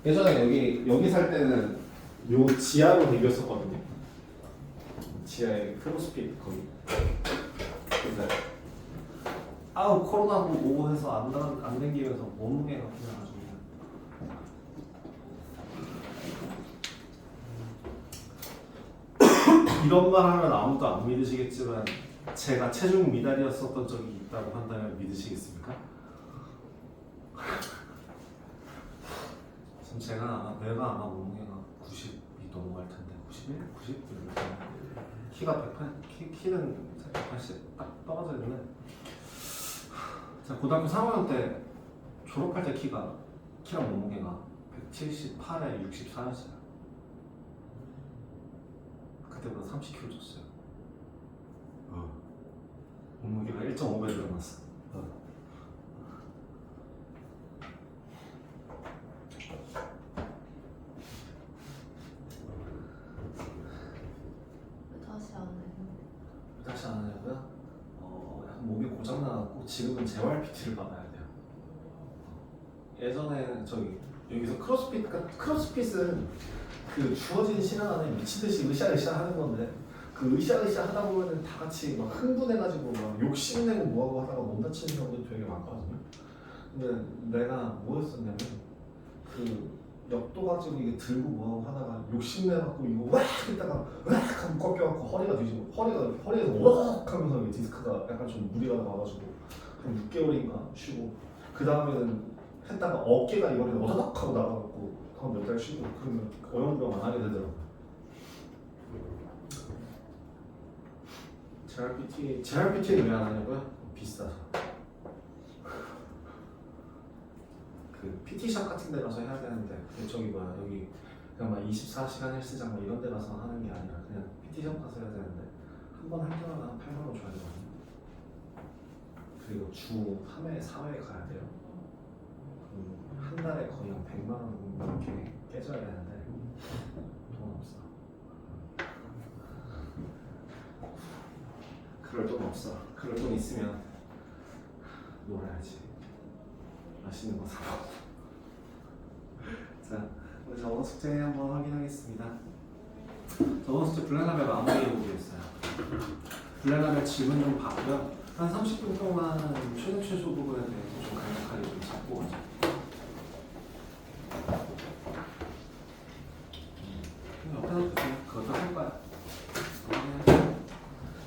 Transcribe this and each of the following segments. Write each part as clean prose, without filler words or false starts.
예전에 여기 살 때는 요 지하로 댕겼었거든요. 지하에 크로스핏 거기. 근데 아우 코로나 오고 해서 안 댕기면서 몸무게가 그냥 아주 이런 말 하면 아무도 안 믿으시겠지만 제가 체중 미달이었었던 적이 있다고 한다면 믿으시겠습니까? 지금 내가 아마 몸무게가 90이 넘어갈 텐데 91? 90? 키가 180, 키는 180 딱 떨어져 있는데 제가 고등학교 3학년 때 졸업할 때 키랑 몸무게가 178에 64였어요. 그때보다 30kg 쪘어요. 몸무게가 1.5배 늘어났어. 다시 안 하냐고요? 약간 몸이 고장나갖고 지금은 재활 PT를 받아야 돼요. 예전에는 여기서 크로스핏은 그 주어진 시간 안에 미친듯이 으쌰으쌰 하는 건데 그 으쌰으쌰 하다 보면은 다 같이 막 흥분해가지고 막 욕심내고 뭐하고 하다가 몸 다치는 경우도 되게 많거든요. 근데 내가 뭐였었냐면 그 엽도 가지고 이게 들고 뭐하고 하다가 욕심내갖고 이거 왁 했다가 왁 하고 꺾여갖고 허리가 뒤지고 허리에서 왁 하면서 이게 디스크가 약간 좀 무리가 나와가지고 한 6개월인가 쉬고 그 다음에는 했다가 어깨가 이번에 어다닥 하고 나가갖고 한 몇 달 쉬고 그러면 어영부영 안 하게 되더라고요. JRPT는 왜 안 하냐고요? 비싸서. 그 PT샵 같은 데 가서 해야 되는데 여기 그냥 막 24시간 헬스장 뭐 이런 데 가서 하는 게 아니라 그냥 PT샵 가서 해야 되는데 한 번 할 때마다 한 8만 원 줘야 되거든요. 그리고 주 3회, 4회 가야 돼요. 한 달에 거의 한 100만 원 이렇게 깨져야 되는데 돈 없어. 그럴 돈 없어. 그럴 돈 있으면 놀아야지. 맛있는 거 사고. 자, 우리 저번 숙제 한번 확인하겠습니다. 저번 숙제 블랙라벨 마무리 해보겠어요. 블랙라벨 질문 좀 봤고요. 한 30분 동안 최소 부분에 대해서 좀 간략하게 좀 잡고 가죠. 옆에서 보세요. 그것도 할 거야.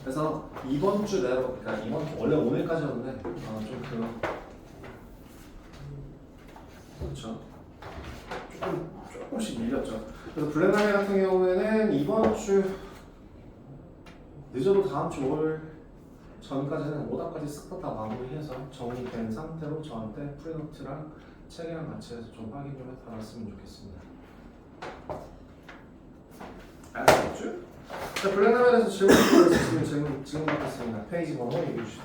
그래서 이번 주 내로, 그러니까 원래 오늘까지였는데 좀 그렇죠. 조금씩 밀렸죠. 그래서 블랙라벨 같은 경우에는 이번 주 늦어도 다음 주 월 전까지는 오답까지 쓱 다 마무리해서 정리된 상태로 저한테 프리노트랑 책이랑 같이 해서 좀 확인 좀 해달았으면 좋겠습니다. 알았죠? 자, 블랙라벨에서 질문 받겠습니다. 페이지 번호 얘기해 주시죠.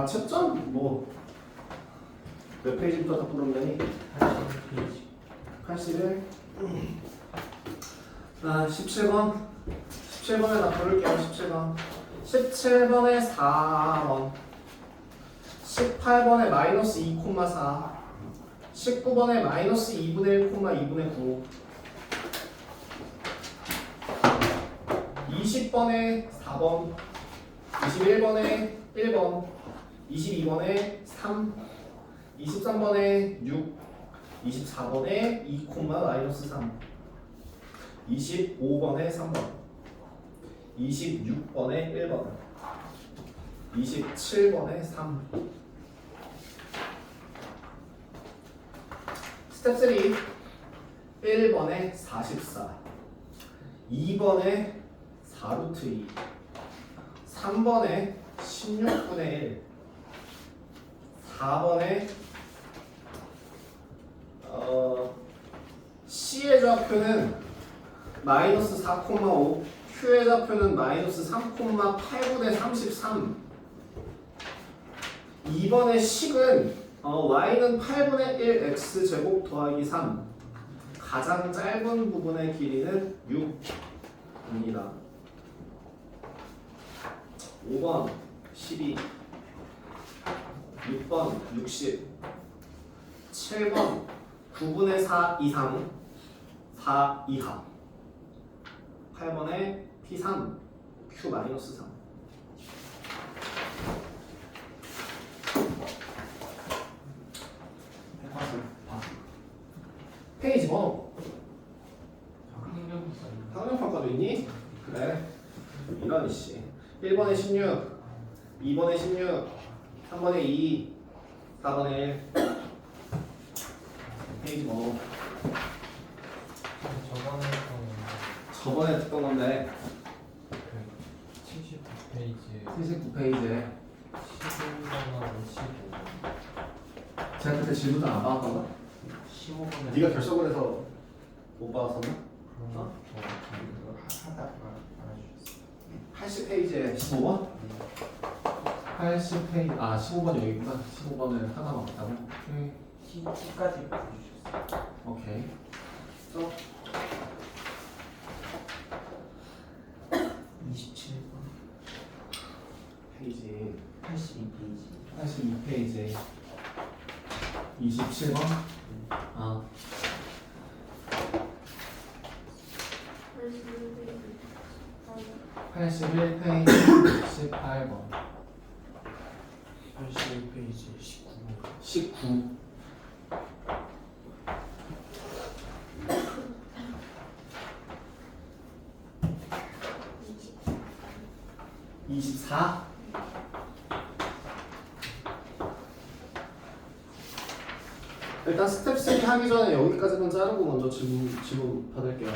채점 몇 페이지부터 다 부르면 81. 17번. 17번에 다 부를게요. 17번에 4번. 18번에 마이너스 2,4. 19번에 마이너스 2분의 1, 2분의 9. 20번에 4번. 21번에 1번. 22번에 3. 23번에 6. 24번에 2, 마이너스 3. 25번에 3번. 26번에 1번. 27번에 3. 스텝 3. 1번에 44. 2번에 4루트 2. 3번에 16분의 1. 4번에 C의 좌표는 마이너스 4,5, Q의 좌표는 마이너스 3,8분의 33. 2번의 식은 Y는 8분의 1 X제곱 더하기 3. 가장 짧은 부분의 길이는 6입니다. 5번 12, 6번 60, 7번 9분의 4 이상 4 이하 8번에 P3 Q-3 페이지 번호 학력평가도 있니? 그래 이런 씨 1번에 16 2번에 16 3번에 2 4번에 1 페이지 번호 저번에 했던 건데 79페이지에 79페이지에 15번하고 15번 제가 그때 질문을 안 받았던가? 15번에 네가 결석을 해서 못 받았었나? 그럼 저 하다가 알아주셨어요. 80페이지에 15번? 80페이지 15번 여기 있구나 15번을 하나 맞다고? T까지 보여주셨어요. 오케이 또 27번 페이지 82페이지 82페이지 27번? 아 81페이지 18번 81페이지 19번 19 24 일단 스텝 3 하기 전에 여기까지만 자르고 먼저 질문 받을게요.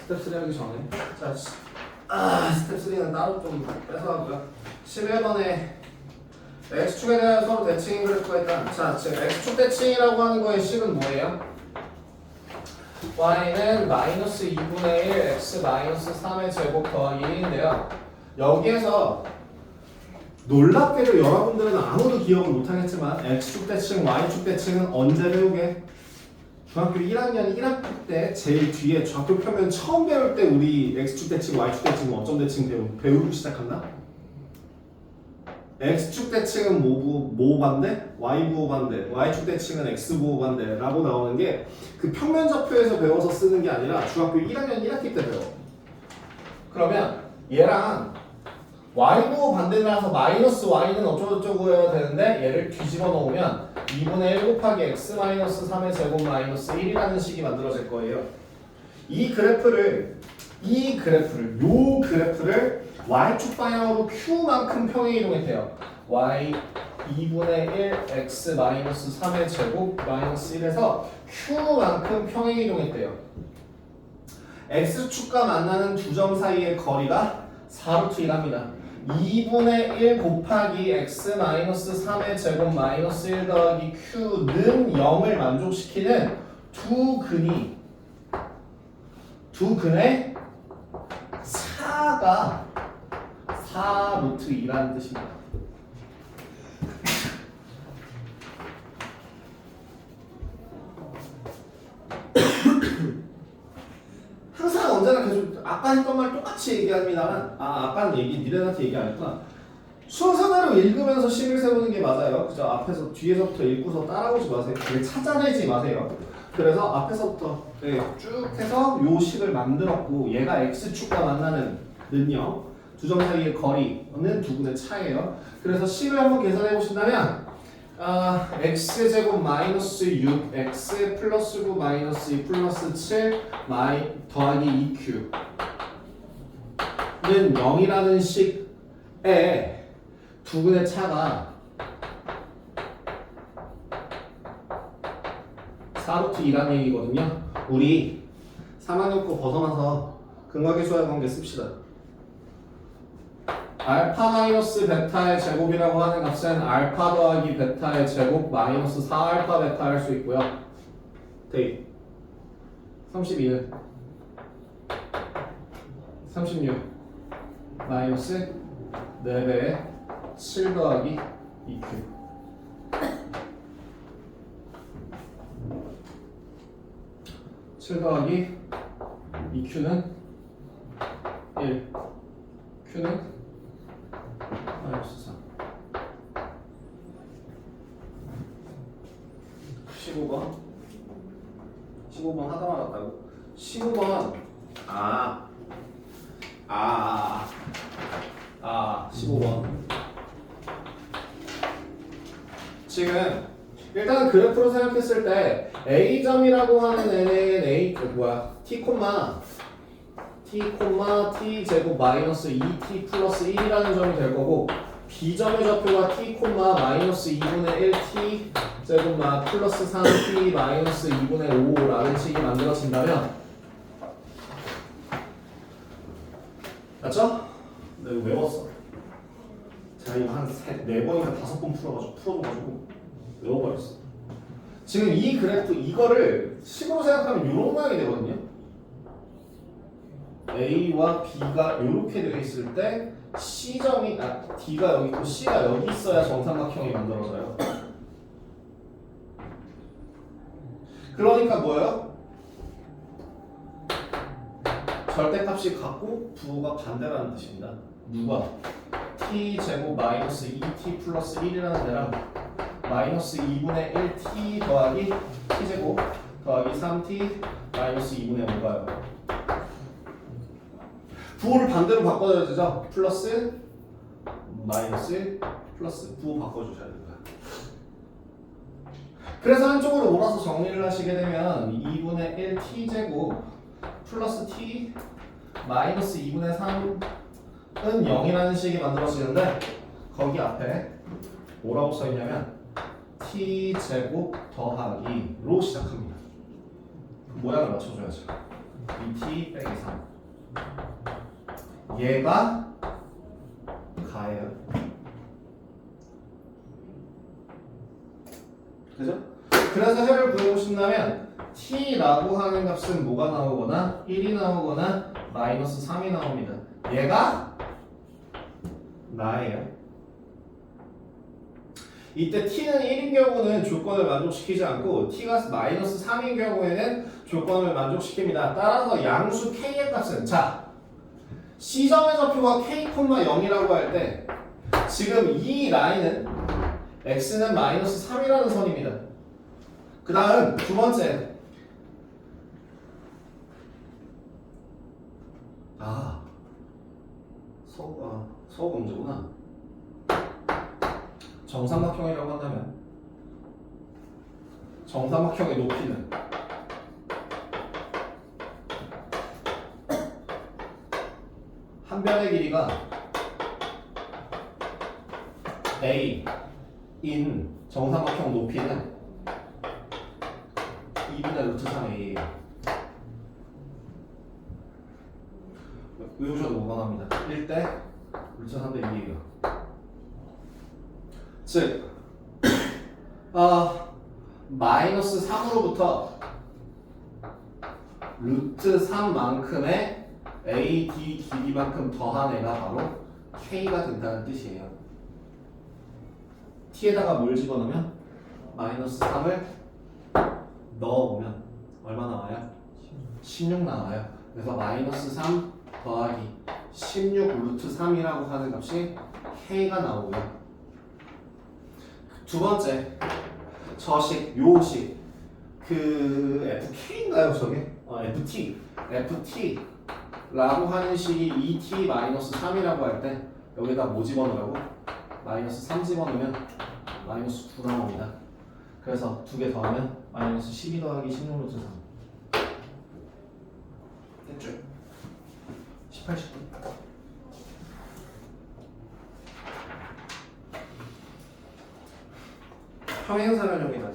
스텝 3 하기 전에 자, 스텝 3는 따로 좀 뺏어가고요. 11번에 x축에 대한 서로 대칭 그래프가 있다. 자, 지금 x축 대칭이라고 하는 거의 식은 뭐예요? y는 마이너스 2분의 1 x 마이너스 3의 제곱 더하기 1인데요. 여기에서 놀랍게도 여러분들은 아무도 기억을 못하겠지만 x축 대칭, y축 대칭은 언제 배우게? 중학교 1학년 1학기 때 제일 뒤에 좌표 표면 처음 배울 때 우리 x축 대칭, y축 대칭, 어점 대칭 배우기 시작한다? x축 대칭은 뭐 반대? y 부호 반대. y축 대칭은 x 부호 반대라고 나오는 게 그 평면 좌표에서 배워서 쓰는 게 아니라 중학교 1학년 1학기 때 배워. 그러면 얘랑 y 부호 반대라서 마이너스 y는 어쩌고저쩌고 해야 되는데 얘를 뒤집어 놓으면 2분의 1 곱하기 x 마이너스 3의 제곱 마이너스 1이라는 식이 만들어질 거예요. 이 그래프를 y축 방향으로 q만큼 평행 이동했대요. y 2분의 1 x 마이너스 3의 제곱 마이너스 1에서 q만큼 평행 이동했대요. x축과 만나는 두 점 사이의 거리가 4루트 1합니다. 2분의 1 곱하기 x 마이너스 3의 제곱 마이너스 1 더하기 q는 0을 만족시키는 두 근의 차가 4루트 2라는 뜻입니다. 항상 언제나 계속 아까 했던 말 똑같이 얘기합니다만 아까는 니네한테 얘기 안 했구나. 순서대로 읽으면서 식을 세우는 게 맞아요. 그죠? 앞에서 뒤에서부터 읽고서 따라오지 마세요. 찾아내지 마세요. 그래서 앞에서부터 쭉 해서 요 식을 만들었고 얘가 x축과 만나는 는요 두 점 사이의 거리는 두 분의 차이예요. 그래서 식을 한번 계산해 보신다면 x제곱 마이너스 6 x 플러스 9 마이너스 2 플러스 7 더하기 2q는 0이라는 식에 두 분의 차가 4루트 2라는 얘기거든요. 우리 3학년 벗어나서 근각계수와 관계 씁시다. 알파 마이너스 베타의 제곱이라고 하는 값은 알파 더하기 베타의 제곱 마이너스 4알파 베타 할 수 있고요. 대입 32는 36 마이너스 4배의 7 더하기 2q 7 더하기 2q는 1 q는 마이너스 3 15번 15번 하다 말았다고? 15번 15번 지금 일단 그래프로 생각했을 때 A점이라고 하는 애는 t, t 제곱 마이너스 2t 플러스 1이라는 점이 될 거고 B점의 좌표가 t, 마이너스 2분의 1t 제곱 플러스 3t 마이너스 2분의 5라는 식이 만들어진다면 맞죠? 네, 외웠어. 제가 이거 한 4번인가 5번 풀어가지고 외워버렸어. 지금 이 그래프 이거를 식으로 생각하면 이런 모양이 되거든요. A와 B가 이렇게 되어 있을 때 C점이 D가 여기 있고 C가 여기 있어야 정삼각형이 만들어져요. 그러니까 뭐예요? 절대값이 같고 부호가 반대라는 뜻입니다. 누가? t 제곱 마이너스 2t 플러스 1이라는 애랑 마이너스 2분의 1t 더하기 t 제곱 더하기 3t 마이너스 2분의 5가요. 부호를 반대로 바꿔줘야 되죠? 플러스 마이너스 플러스 부호 바꿔주셔야 됩니다. 그래서 한쪽으로 몰아서 정리를 하시게 되면 2분의 1 t제곱 플러스 t 마이너스 2분의 3은 0이라는 식이 만들어지는데 거기 앞에 뭐라고 써있냐면 t제곱 더하기로 시작합니다. 모양을 맞춰줘야죠. 2t 빼기 3 얘가 가예요. 그죠? 그래서 해를 구해보고 싶다면 t라고 하는 값은 뭐가 나오거나 1이 나오거나 마이너스 3이 나옵니다. 얘가 나예요. 이때 t는 1인 경우는 조건을 만족시키지 않고 t가 마이너스 3인 경우에는 조건을 만족시킵니다. 따라서 양수 k의 값은 자 C점의 좌표가 k, 0이라고 할 때 지금 이 라인은 x는 마이너스 3이라는 선입니다. 그 다음 두 번째 서구 문제구나. 정삼각형이라고 한다면 정삼각형의 높이는 한 변의 길이가 a인 정삼각형 높이는 2분의 루트 3a예요. 외우셔도 무방합니다. 1대 루트 3대 2예요. 즉 마이너스 3으로부터 루트 3만큼의 AD 길이만큼 더한 애가 바로 K가 된다는 뜻이에요. T에다가 뭘 집어넣으면 마이너스 3을 넣어보면 얼마 나와요? 16 나와요. 그래서 마이너스 3 더하기 16 루트 3이라고 하는 값이 K가 나오고요. 두 번째 저식, 요식 그 FK인가요 저게? FT 라고 하는 식이 2t-3이라고 할 때 여기다 뭐 집어넣으라고? 마이너스 3 집어넣으면 마이너스 9 나옵니다. 그래서 두 개 더하면 마이너스 12 더하기 16 루트 3 됐죠? 18, 19 평행사변형이다.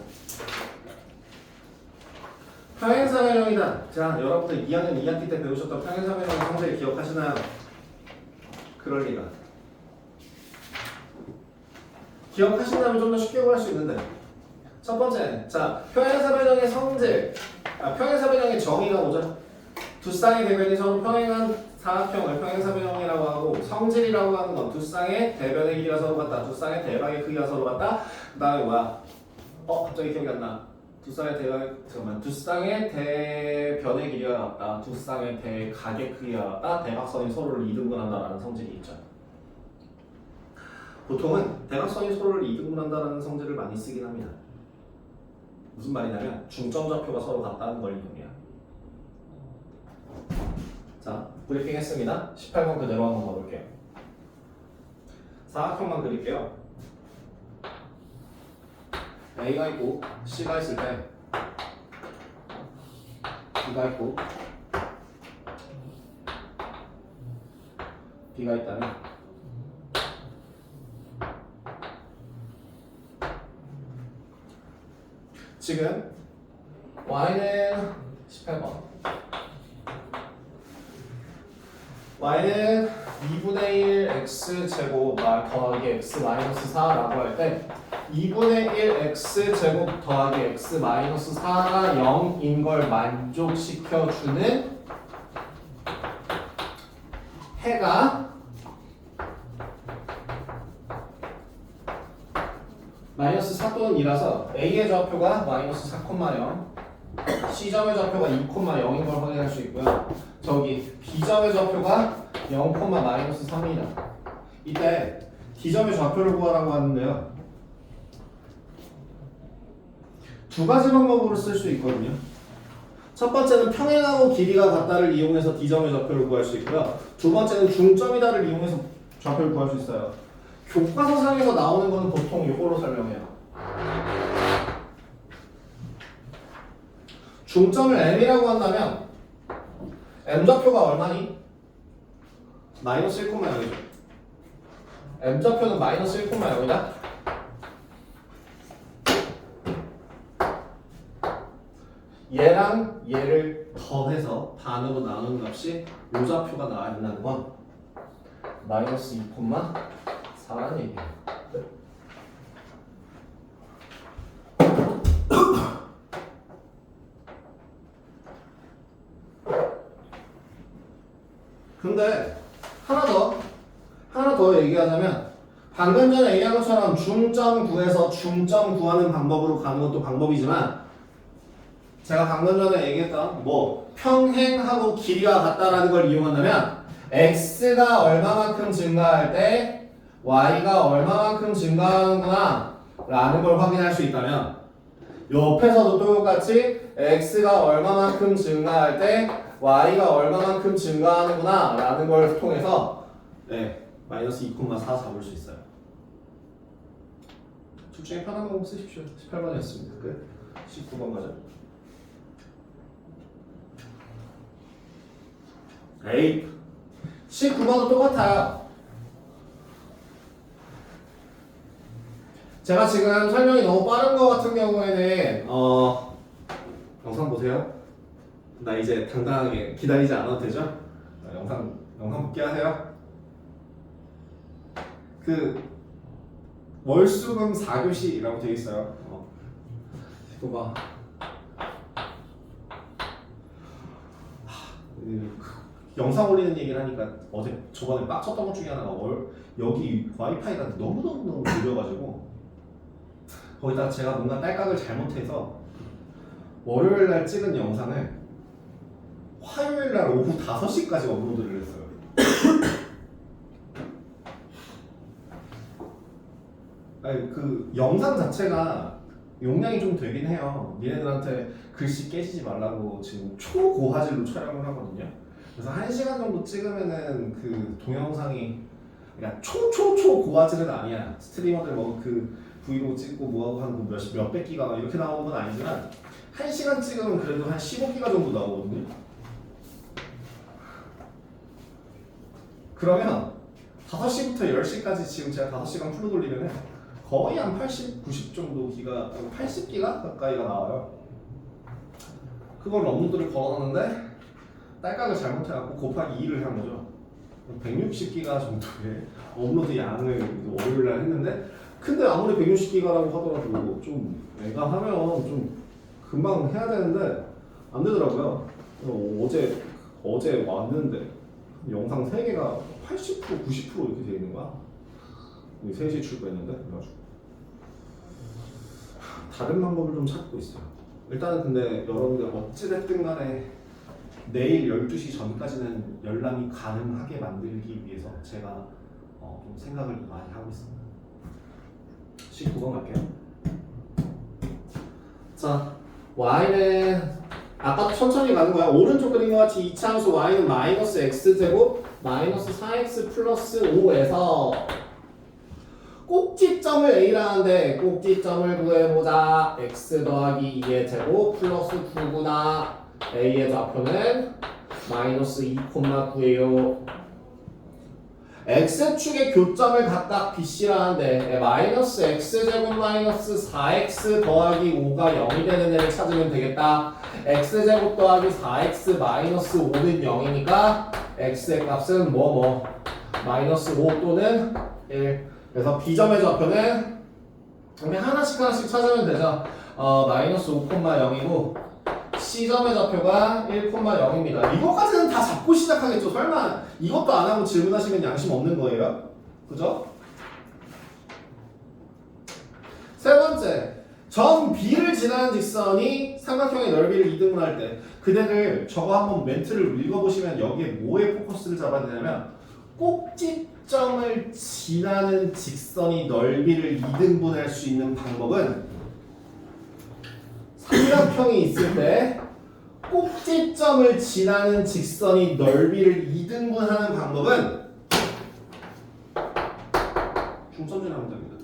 평행사변형이다. 자, 여러분들 2학년 2학기 때 배우셨던 평행사변형의 성질 기억하시나요? 그럴 리가. 기억하신다면 좀 더 쉽게 구할 수 있는데. 첫 번째, 자, 평행사변형의 성질. 평행사변형의 정의가 뭐죠? 두 쌍의 대변이 서로 평행한 사각형을 평행사변형이라고 하고, 성질이라고 하는 건 두 쌍의 대변의 길이가 서로 같다. 두 쌍의 대각의 크기가 서로 같다. 그 다음에 뭐야? 갑자기 기억이 안 나. 두 쌍의 대변의 길이가 같다. 두 쌍의 대각의 크기가 같다. 대각선이 서로를 이등분한다라는 성질이 있죠. 보통은 대각선이 서로를 이등분한다라는 성질을 많이 쓰긴 합니다. 무슨 말이냐면 중점 좌표가 서로 같다는 걸 이용해요. 자, 브리핑 했습니다. 18번 그대로 한번 가볼게요. 사각형만 그릴게요. A가 있고 C가 있을 때 B가 있고 B가 있다면 지금 Y는 18번 Y는 2분의 1 X제곱 더하기 X 마이너스 4라고 할 때 2분의 1 X제곱 더하기 X 마이너스 4가 0인 걸 만족시켜주는 해가 마이너스 4 또는 2라서 A의 좌표가 마이너스 4,0 C점의 좌표가 2,0인 걸 확인할 수 있고요. 저기 B점의 좌표가 0, 마이너스 3이다. 이때 D점의 좌표를 구하라고 하는데요. 두 가지 방법으로 쓸 수 있거든요. 첫 번째는 평행하고 길이가 같다를 이용해서 D점의 좌표를 구할 수 있고요. 두 번째는 중점이다를 이용해서 좌표를 구할 수 있어요. 교과서상에서 나오는 거는 보통 이걸로 설명해요. 중점을 M이라고 한다면 M좌표가 얼마니? 마이너스 1,0이죠. M좌표는 마이너스 1,0이다. 얘랑 얘를 더해서 반으로 나누는 값이 요 좌표가 나와야 된다는 건 마이너스 2,4라는 얘기예요. 근데 하나 더 얘기하자면 방금 전에 얘기한 것처럼 중점 구해서 중점 구하는 방법으로 가는 것도 방법이지만 제가 방금 전에 얘기했던 평행하고 길이가 같다라는 걸 이용한다면 x가 얼마만큼 증가할 때 y가 얼마만큼 증가하는구나 라는 걸 확인할 수 있다면 옆에서도 똑같이 x가 얼마만큼 증가할 때 y가 얼마만큼 증가하는구나 라는 걸 통해서 마이너스 2,4 잡을 수 있어요. 둘 중에 편한 방법 쓰십시오. 18번이었습니다. 끝. 19번 가죠. 에이 19번도 똑같아요. 제가 지금 설명이 너무 빠른 거 같은 경우에는 영상 보세요. 나 이제 당당하게 기다리지 않아도 되죠? 영상 복귀하세요. 그 월수금 4교시라고 되어 있어요. 이거 봐. 영상 올리는 얘기를 하니까 저번에 빡쳤던 것 중에 하나가 여기 와이파이가 너무 느려가지고 거기다가 제가 뭔가 딸깍을 잘못해서 월요일날 찍은 영상을 화요일날 오후 5시까지 업로드를 했어요. 아니, 그 영상 자체가 용량이 좀 되긴 해요. 얘네들한테 글씨 깨지지 말라고 지금 초고화질로 촬영을 하거든요. 그래서 1시간 정도 찍으면은 그 동영상이 그러니까 초고화질은 아니야. 스트리머들 그 브이로그 찍고 뭐하고 하는 거 몇백 기가 이렇게 나오는 건 아니지만 1시간 찍으면 그래도 한 15기가 정도 나오거든요. 그러면 5시부터 10시까지 지금 제가 5시간 풀로 돌리면 거의 한 80, 90 정도 기가 80기가 가까이가 나와요. 그걸 업로드를 걸어놨는데 딸깍을 잘못해갖고 곱하기 2를 한 거죠. 160기가 정도의 업로드 양을 월요일날 했는데 근데 아무리 160기가라고 하더라도 좀 내가 하면 좀 금방 해야 되는데 안 되더라고요. 어제 왔는데 영상 3개가 80%, 90% 이렇게 돼 있는 거야. 3시에 출고했는데 그래가지고 다른 방법을 좀 찾고 있어요. 일단은 근데 여러분들 어찌됐든 간에 내일 12시 전까지는 열람이 가능하게 만들기 위해서 제가 좀 생각을 많이 하고 있습니다. 19번 갈게요. 자, y는 아까 천천히 가는 거야. 오른쪽 그린 것 같이 이차함수 y는 마이너스 x제곱 마이너스 4x 플러스 5에서 꼭지점을 a라는데 꼭지점을 구해보자. x 더하기 2의 제곱 플러스 9구나. a의 좌표는 마이너스 2,9예요. x축의 교점을 각각 BC라는데 마이너스 x제곱 마이너스 4x 더하기 5가 0이 되는 애를 찾으면 되겠다. x제곱 더하기 4x 마이너스 5는 0이니까 x의 값은 마이너스 5 또는 1. 그래서 B점의 좌표는 그냥 하나씩 찾으면 되죠. 마이너스 5,0이고 C점의 좌표가 1,0입니다. 이거까지는 다 잡고 시작하겠죠. 설마 이것도 안 하고 질문하시면 양심 없는 거예요? 그죠? 세 번째, 점 B를 지나는 직선이 삼각형의 넓이를 이등분할 때 그대를 저거 한번 멘트를 읽어보시면 여기에 뭐에 포커스를 잡아야 되냐면 꼭지점을 지나는 직선이 넓이를 이등분할 수 있는 방법은 삼각형이 있을 때 꼭지점을 지나는 직선이 넓이를 이등분하는 방법은 중점 지나면 됩니다.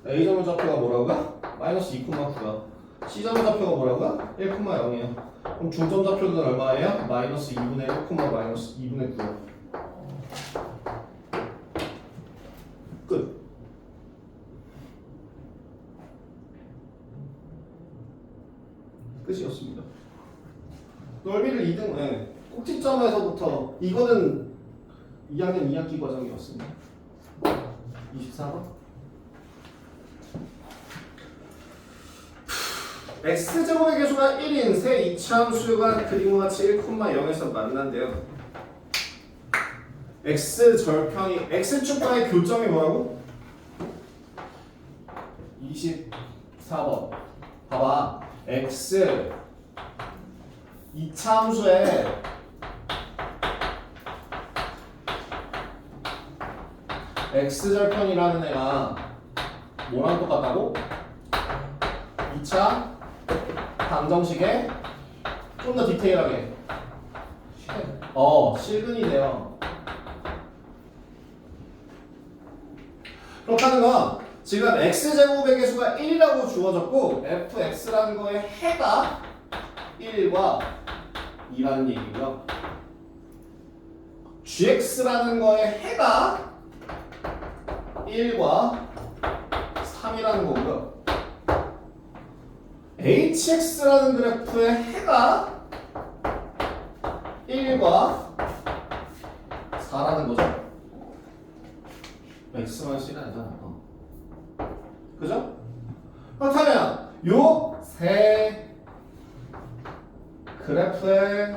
A점의 좌표가 뭐라고요? 마이너스 2,9야. C점의 좌표가 뭐라고요? 1,0이에요. 그럼 중점 좌표는 얼마예요? 마이너스 2분의 1, 마이너스 2분의 9. 끝. 끝이었습니다. 넓이를 2등, 꼭지점에서부터 이거는 2학년 2학기 과정이었습니다. 24번. x제곱의 개수가 1인 세 이차함수가 그림과 같이 1,0에서 만난대요. x절편이 x축과의 교점이 뭐라고? 24번. 봐봐. x 이차함수에 x절편이라는 애가 뭐랑 똑같다고? 2차 방정식에 좀 더 디테일하게 실근이 돼요. 그렇다는 건 지금 x제곱의 개수가 1이라고 주어졌고 fx라는 거의 해가 1과 2라는 얘기고요. gx라는 거의 해가 1과 3이라는 거고요. hx라는 그래프의 해가 1과 4라는 거죠. x만 c는 아니잖아. 그죠? 그렇다면 요 세 그래프의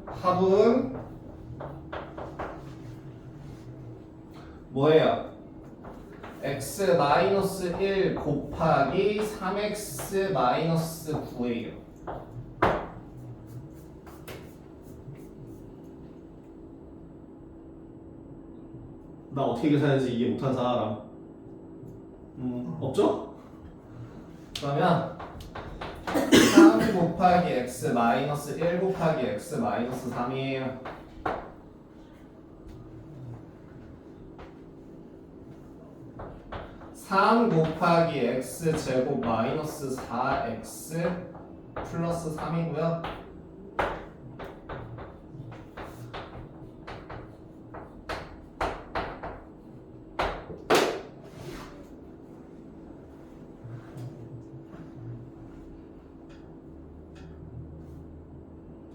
합은 뭐예요? x-1 곱하기 3x-9예요. 나 어떻게 계산했는지 이해 못한 사람 없죠? 그러면 3 곱하기 x-1 곱하기 x-3이에요. 3 곱하기 x제곱 마이너스 4x 플러스 3이고요.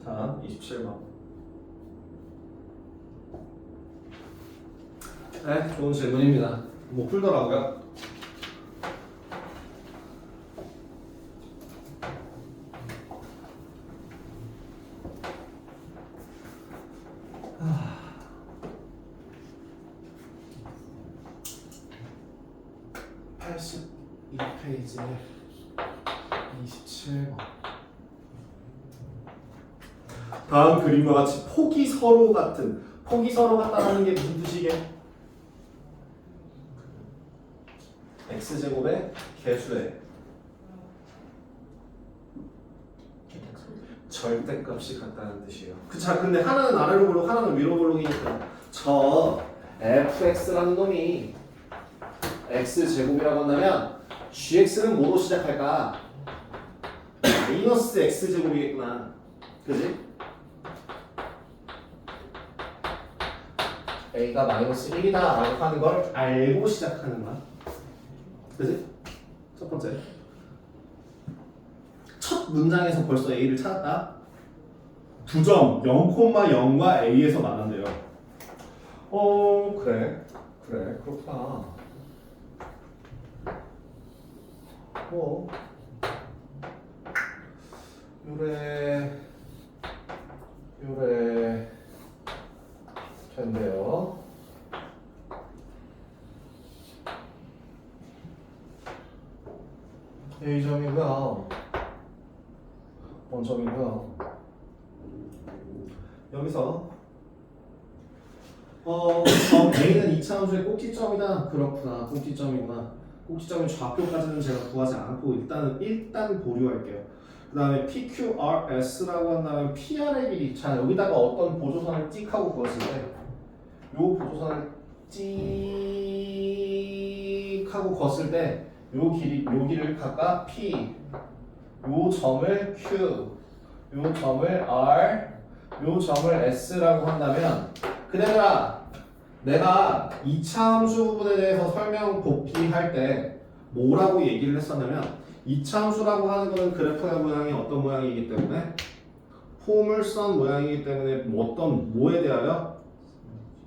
다음 27번. 네, 좋은 질문입니다. 뭐 풀더라고요. 페이지 27번. 다음 그림과 같이 폭이 서로 같다는 게 무슨 뜻이게? x제곱의 개수의 절대값이 같다는 뜻이에요. 자, 근데 하나는 아래로 볼록 하나는 위로 볼록이니까 저 fx라는 놈이 x제곱이라고 한다면 gx는 뭐로 시작할까? 마이너스 x제곱이겠구나. 그지? a가 마이너스 1이다 라고 하는 걸 알고 시작하는 거야. 그지? 첫 번째. 첫 문장에서 벌써 a를 찾았다. 2점 0,0과 a에서 만난대요. 그래 그렇구나. 뭐 요래 된대요. A점이고요. 원점이고요. 여기서 A는 2차함수의 꼭지점이다. 그렇구나. 꼭지점이구나. 꼭지점의 좌표까지는 제가 구하지 않고 일단 보류할게요. 그 다음에 PQRS라고 한다면 PR의 길이. 자, 여기다가 어떤 보조선을 찍 하고 그었을 때 요 보조선을 찍 하고 걷을 때 요 길이를 각각 P, 요 점을 Q, 요 점을 R, 요 점을 S라고 한다면 그대들아, 내가 2차 함수 부분에 대해서 설명 복귀할 때 뭐라고 얘기를 했었냐면 2차 함수라고 하는 거는 그래프의 모양이 어떤 모양이기 때문에 포물선 모양이기 때문에 뭐에 대하여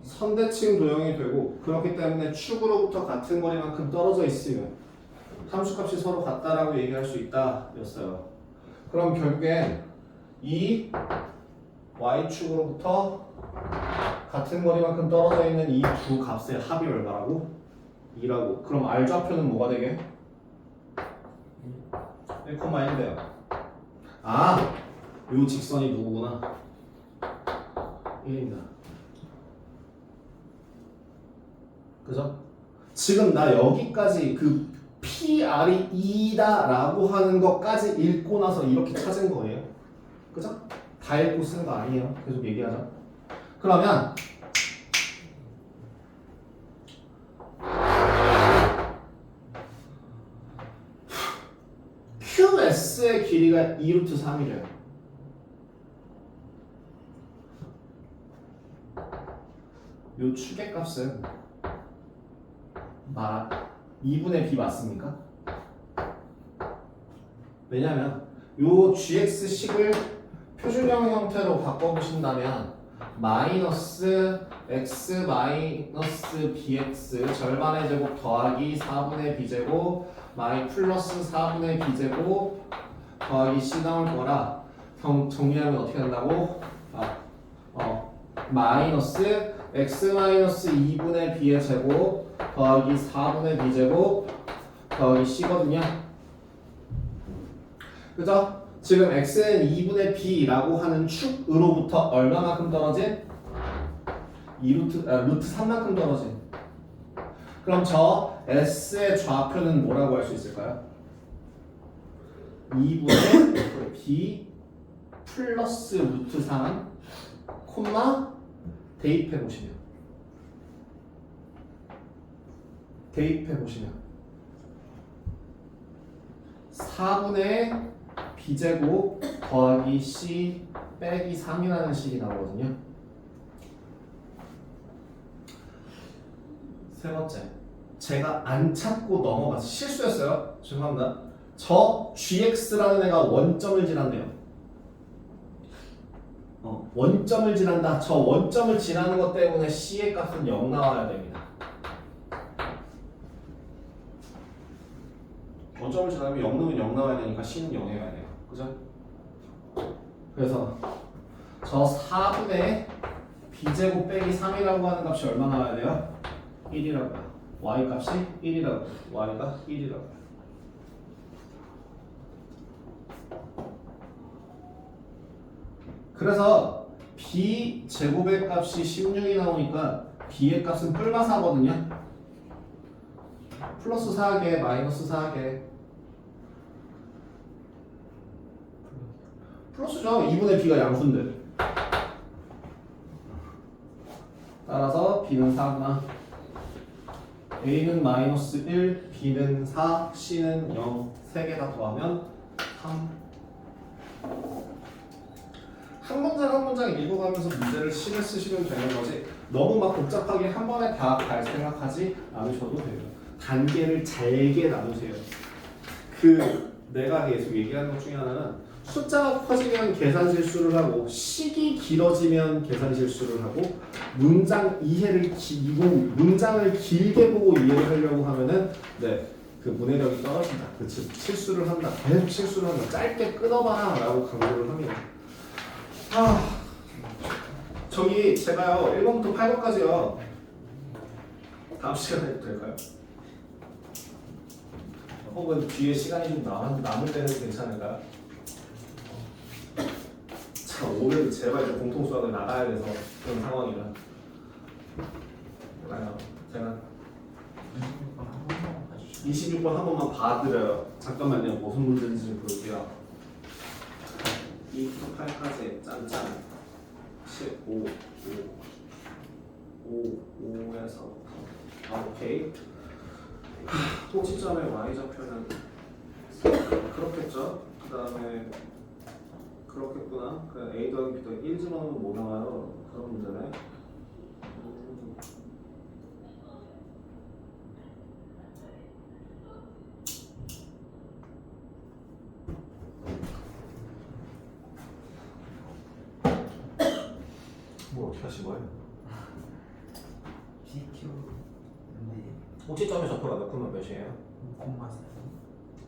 선대칭 도형이 되고, 그렇기 때문에 축으로부터 같은 거리만큼 떨어져 있으면 함수값이 서로 같다라고 얘기할 수 있다 였어요. 그럼 결국엔 이 y축으로부터 같은 거리만큼 떨어져 있는 이 두 값의 합이 얼마라고? 2라고. 그럼 r좌표는 뭐가 되게? 1,1인데요. 아! 요 직선이 누구구나? 1입니다. 그죠? 지금 나 여기까지 그 PR이 2다 라고 하는 것까지 읽고 나서 이렇게 찾은 거예요. 그죠? 다 읽고 쓰는 거 아니에요. 계속 얘기하자. 그러면 QS의 길이가 2루트 3이래요. 요 축의 값은 2분의 b 맞습니까? 왜냐면 요 gx식을 표준형 형태로 바꿔보신다면 마이너스 x 마이너스 bx 절반의 제곱 더하기 4분의 b제곱 마이 플러스 4분의 b제곱 더하기 c 나올 거라 정리하면 어떻게 된다고? 마이너스 x 마이너스 2분의 b의 제곱 더하기 4분의 b제곱 더하기 c거든요. 그죠? 지금 x는 2분의 b라고 하는 축으로부터 얼마만큼 떨어진? 루트 3만큼 떨어진. 그럼 저 s의 좌표는 뭐라고 할 수 있을까요? 2분의 b 플러스 루트 3 콤마 대입해 보시면 4분의 b제곱 더하기 c 빼기 3이라는 식이 나오거든요. 세 번째, 제가 안 찾고 넘어가서 실수했어요. 죄송합니다. 저 gx라는 애가 원점을 지난대요. 원점을 지난다. 저 원점을 지나는 것 때문에 c의 값은 0 나와야 됩니다. 원점을 지나면 0 넣으면 0 나와야 되니까 c는 0이어야 돼요. 그죠? 그래서 저 4분의 b제곱 빼기 3이라고 하는 값이 얼마 나와야 돼요? 1이라고요. y 값이 1이라고요. y가 1이라고요. 그래서 b 제곱의 값이 16이 나오니까 b의 값은 뿔마사거든요. 플러스 4개, 마이너스 4개. 플러스죠. 2분의 b가 양수인데. 따라서 b는 4구나. a는 마이너스 1, b는 4, c는 0. 3개 다 더하면 3. 한 문장 한 문장 읽어가면서 문제를 신경 쓰시면 되는 거지. 너무 막 복잡하게 한 번에 다 갈 생각하지 않으셔도 돼요. 단계를 잘게 나누세요. 내가 계속 얘기하는 것 중에 하나는 숫자가 커지면 계산 실수를 하고 식이 길어지면 계산 실수를 하고 문장을 길게 보고 이해를 하려고 하면은 그 문해력이 떨어진다. 즉 실수를 한다. 계속 실수를 한다. 짧게 끊어봐라라고 강조를 합니다. 저기 제가요 1번부터 8번까지요. 다음 시간에 해도 될까요? 혹은 뒤에 시간이 좀 남을 때는 괜찮을까요? 자, 오늘 제발 이제 공통수학을 나가야 돼서 그런 상황이라. 제가 26번 한 번만 봐드려요. 잠깐만요. 무슨 문제인지 좀 볼게요. 2부터 8까지 짠짠 15, 5에서 오케이. 통치점의 y좌표는 그렇겠죠. 그 다음에 그렇겠구나. 그 a 더하기 b 더하기 1 집어넣으면 뭐 나와요? 그런 문제네. 뭐 어떻게 하신 거예요? BQ 통치점의 좌표가 몇 콤마 몇이에요? 5,4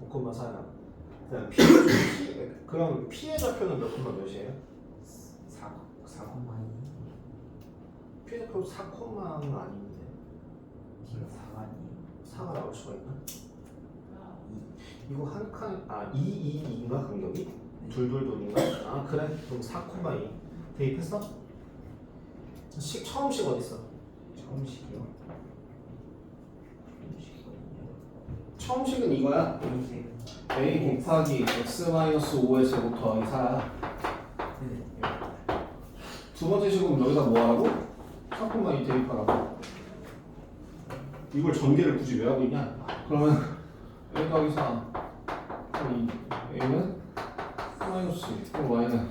5,4야. 그럼 P의 좌표는 몇 콤마 몇이에요? 4,2 P의 좌표 4 콤마는 아닌데 B가 4가 아니에요. 4가 나올 수가 있나? 이거 한 칸, 2인가 간격이? 둘둘둘인가? 그래? 그럼 4 콤마 2 대입했어? 처음 식 어딨어? 처음식이요. 처음 식은 이거야. a 곱하기 x-5의 제곱 더하기 4야. 두 번째 식은 여기다 뭐 하라고? 4,2 대입하라고. 이걸 전개를 굳이 왜 하고 있냐? 그러면 a 더하기 4 그럼 a는 마이너스 2 그럼 y는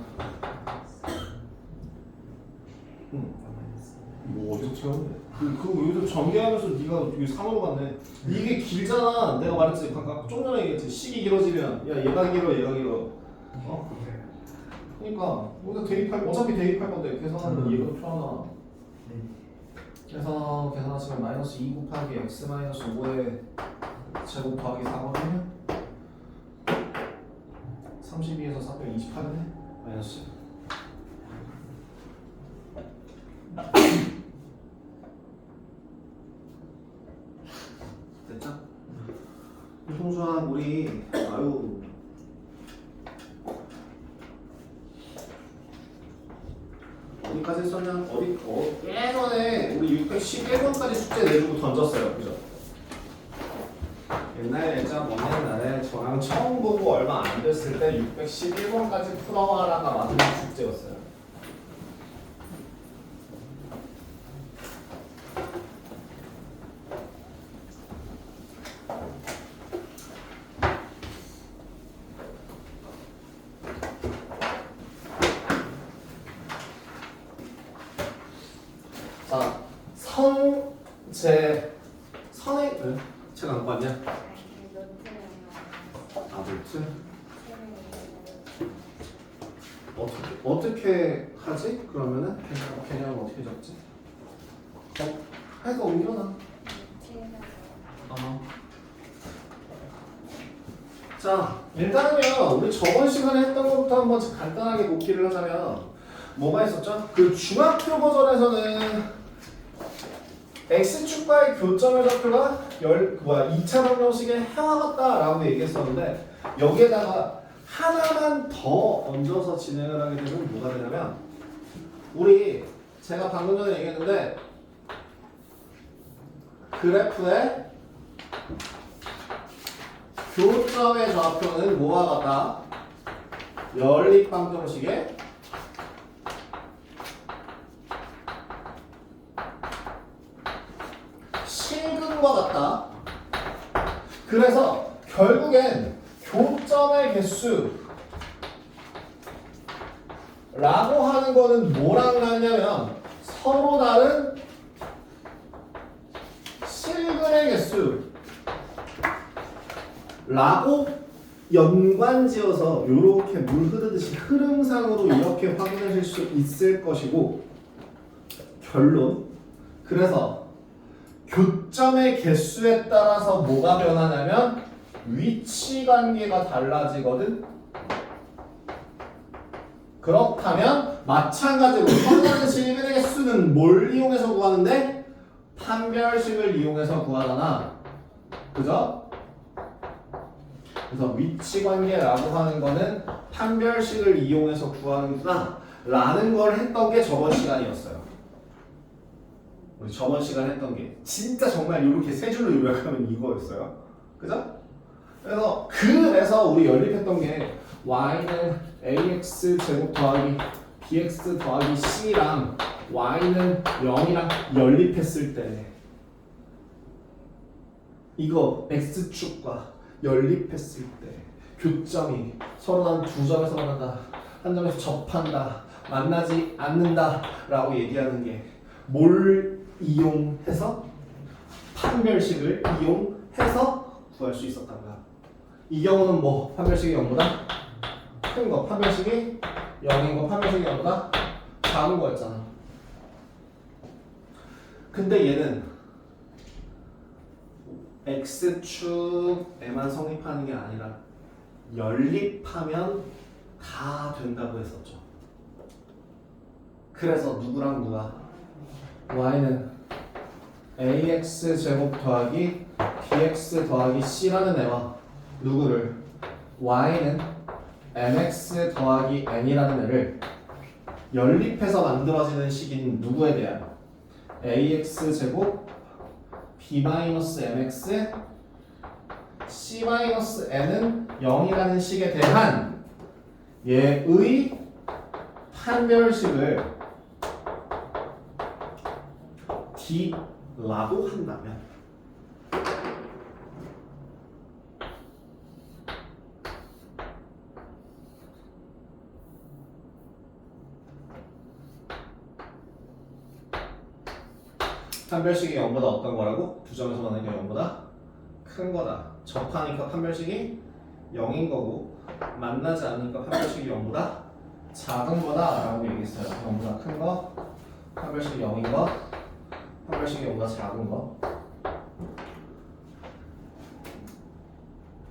뭐 어디서 채웠네? 여기서 전개하면서 네가 여기 3으로 갔네. 이게 길잖아. 내가 말했지. 좀 전에 얘기했지. 식이 길어지면 야 얘가 길어 얘가 길어. 그러니까 여기서 어차피 대입할 건데 계산하면 얘가 표하나. 그래서 계산하시면 마이너스 2 곱하기 x 마이너스 5의 제곱 더하기 4거든요. 32에서 4 빼면 28이네. 마이너스. 됐죠? 유통수학 우리 어디까지 했었냐? 예전에 우리 611번까지 숙제 내주고 던졌어요. 그죠? 옛날에 먼 옛날에 저랑 처음 보고 얼마 안 됐을 때 611번까지 풀어와라가 마지막 숙제였어요. 자, 선행 책 안 갖고 왔냐? 노트? 어떻게 하지? 그러면은 개념 어떻게 적지? 해서 옮겨놔. 자, 일단은요 우리 저번 시간에 했던 것부터 한번 간단하게 복기를 하자면 뭐가 있었죠? 그 중학교 버전에서는 x축과의 교점의 좌표가 2차 방정식의 해와 같다라고 얘기했었는데 여기에다가 하나만 더 얹어서 진행을 하게 되면 뭐가 되냐면 우리 제가 방금 전에 얘기했는데 그래프의 교점의 좌표는 뭐와 같다? 연립방정식의 실근과 같다. 그래서 결국엔 교점의 개수 라고 하는 거는 뭐랑 같냐면 서로 다른 실근의 개수 라고 연관지어서 이렇게 물 흐르듯이 흐름상으로 이렇게 확인하실 수 있을 것이고 결론 그래서 교점의 개수에 따라서 뭐가 변하냐면 위치 관계가 달라지거든. 그렇다면 마찬가지로 서로 실근의 개수는 뭘 이용해서 구하는데? 판별식을 이용해서 구하잖아. 그죠? 그래서 위치 관계라고 하는 거는 판별식을 이용해서 구하는구나 라는 걸 했던 게 저번 시간이었어요. 우리 저번 시간 했던 게 진짜 정말 이렇게 세 줄로 요약하면 이거였어요. 그죠? 그래서 우리 연립했던 게 y는 ax 제곱 더하기 bx 더하기 c랑 y는 0이랑 연립했을 때 이거 x축과 연립했을 때 교점이 서로 한 두 점에서 만난다, 한 점에서 접한다, 만나지 않는다 라고 얘기하는 게 뭘 이용해서? 판별식을 이용해서 구할 수 있었단가. 이 경우는 뭐 판별식이 0보다 큰 거, 판별식이 0인 거, 판별식이 0보다 작은 거였잖아. 근데 얘는 x축에만 성립하는 게 아니라 연립하면 다 된다고 했었죠. 그래서 누구랑 누가? y는 ax 제곱 더하기 bx 더하기 c라는 애와 누구를? y는 mx 더하기 n이라는 애를 연립해서 만들어지는 식인 누구에 대한? ax 제곱 b-mx c-n은 0이라는 식에 대한 얘의 판별식을 d라고 한다면 판별식이 0보다 어떤 거라고? 두 점에서 만나는 게 0보다 큰 거다. 접하니까 판별식이 0인 거고 만나지 않으니까 판별식이 0보다 작은 거다 라고 얘기했어요. 0보다 큰 거, 판별식이 0인 거, 판별식이 0보다 작은 거.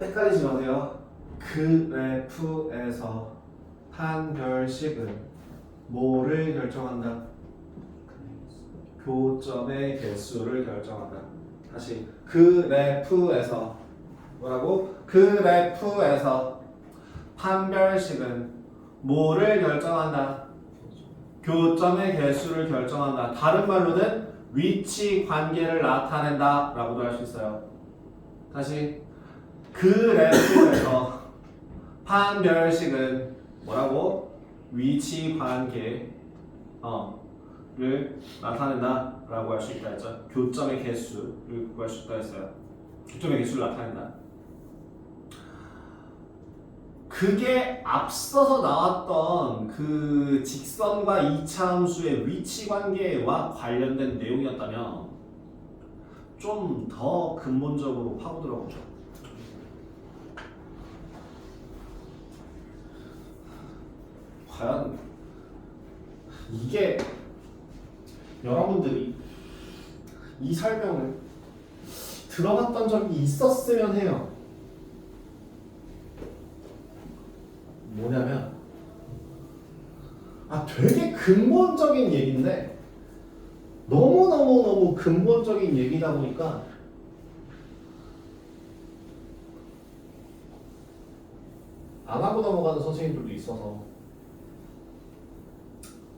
헷갈리지 마세요. 그래프에서 판별식은 뭐를 결정한다? 교점의 개수를 결정한다. 다시 그래프에서 뭐라고? 그래프에서 판별식은 뭐를 결정한다? 교점의 개수를 결정한다. 다른 말로는 위치 관계를 나타낸다 라고도 할 수 있어요. 다시 그래프에서 판별식은 뭐라고? 위치 관계 를 나타낸다 라고 할 수 있다 했죠. 교점의 개수를 구할 수 있다 했어요. 교점의 개수를 나타낸다. 그게 앞서서 나왔던 그 직선과 이차함수의 위치 관계와 관련된 내용이었다면 좀 더 근본적으로 파고 들어보죠. 과연 이게 여러분들이 이 설명을 들어봤던 적이 있었으면 해요. 뭐냐면 되게 근본적인 얘기인데 너무 근본적인 얘기다 보니까 안 하고 넘어가는 선생님들도 있어서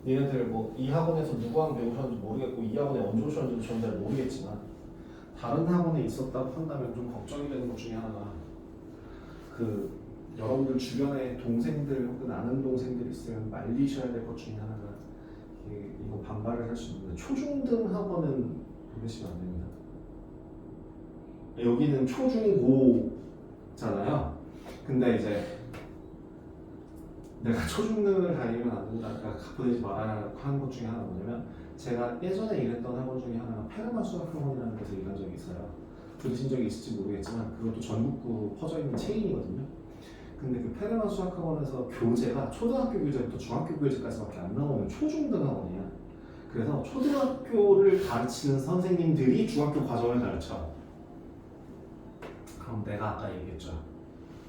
니네들 뭐 이 학원에서 누구랑 배우셨는지 모르겠고 이 학원에 언제 오셨는지도 저는 잘 모르겠지만 다른 학원에 있었다고 한다면 좀 걱정이 되는 것 중에 하나가 그 여러분들 주변에 동생들 혹은 아는 동생들 있으면 말리셔야 될 것 중에 하나가 이거 반발을 할 수 있는데 초중등 학원은 보내시면 안 됩니다. 여기는 초중고잖아요. 근데 이제 내가 초중등을 다니면 안 된다, 그러니까 보내지 말아야 하는 것 중에 하나가 뭐냐면 제가 예전에 일했던 학원 중에 하나가 페르마 수학학원이라는 데서 일한 적이 있어요. 들으신 적이 있을지 모르겠지만 그것도 전국구 퍼져있는 체인이거든요. 근데 그 페르마 수학학원에서 교재가 초등학교 교재부터 중학교 교재까지밖에 안 나오는 초중등 학원이야. 그래서 초등학교를 가르치는 선생님들이 중학교 과정을 가르쳐. 그럼 내가 아까 얘기했죠.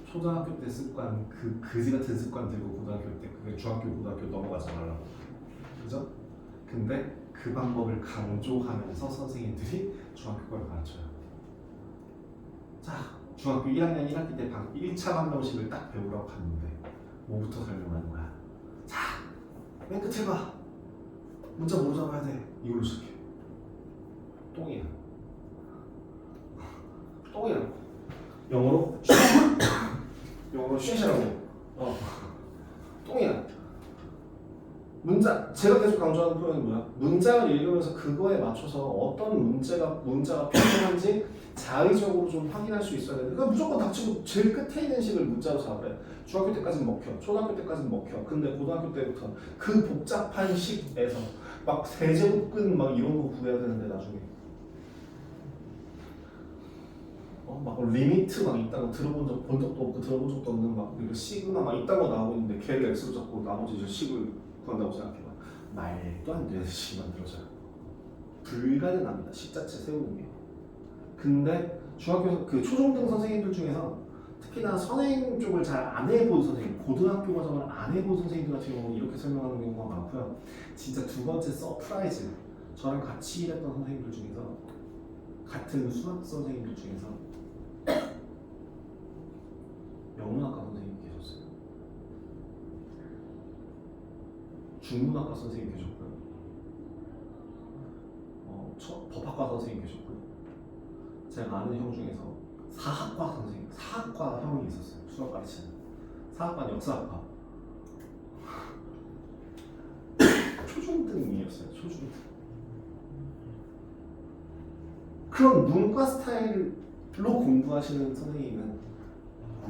초등학교 때 습관, 그 그지 같은 습관 들고 고등학교 때 그게 중학교 고등학교 넘어가지 말라고. 그죠? 근데 그 방법을 강조하면서 선생님들이 중학교 걸 가르쳐요. 자, 중학교 1학년 1학기 때 1차 방정식을 딱 배우라고 갔는데 뭐부터 설명하는 거야? 자, 맨 끝에 봐. 문자 뭐로 잡아야 돼? 이걸로 시작해. 똥이야. 똥이라고. 영어로 영어로 쉣이라고. 똥이야. 문자, 제가 계속 강조하는 표현은 뭐야? 문장을 읽으면서 그거에 맞춰서 어떤 문자가 필요한지 자의적으로 좀 확인할 수 있어야 되는데 그러니까 무조건 닥치고 제일 끝에 있는 식을 문자로 잡아요. 중학교 때까지는 먹혀, 초등학교 때까지는 먹혀. 근데 고등학교 때부터 그 복잡한 식에서 막 세제곱근 막 이런 거 구해야 되는데 나중에 막 리미트 막 있다고 본 적도 없고 들어본 적도 없는 막 이거 시그마 막 있다고 나오고 있는데 걔를 X로 잡고 나머지 이제 식을 구한다고 생각해봐. 말도 안 되는 식이 만들어져요. 불가능합니다. 식 자체 세우는 게. 근데 중학교 그 초중등 선생님들 중에서 특히나 선행 쪽을 잘 안 해본 선생님, 고등학교 과정을 안 해본 선생님들 같은 경우는 이렇게 설명하는 경우가 많고요. 진짜 두 번째 서프라이즈. 저랑 같이 일했던 선생님들 중에서 같은 수학 선생님들 중에서 영문학과 선생님 계셨어요. 중문학과 선생님 계셨고요. 법학과 선생님 계셨고요. 제가 아는 형 중에서 사학과 선생님, 사학과 형이 있었어요. 수학 가르치는. 사학과는 역사학과. 초중등이었어요. 초중등. 그런 문과 스타일로 공부하시는 선생님은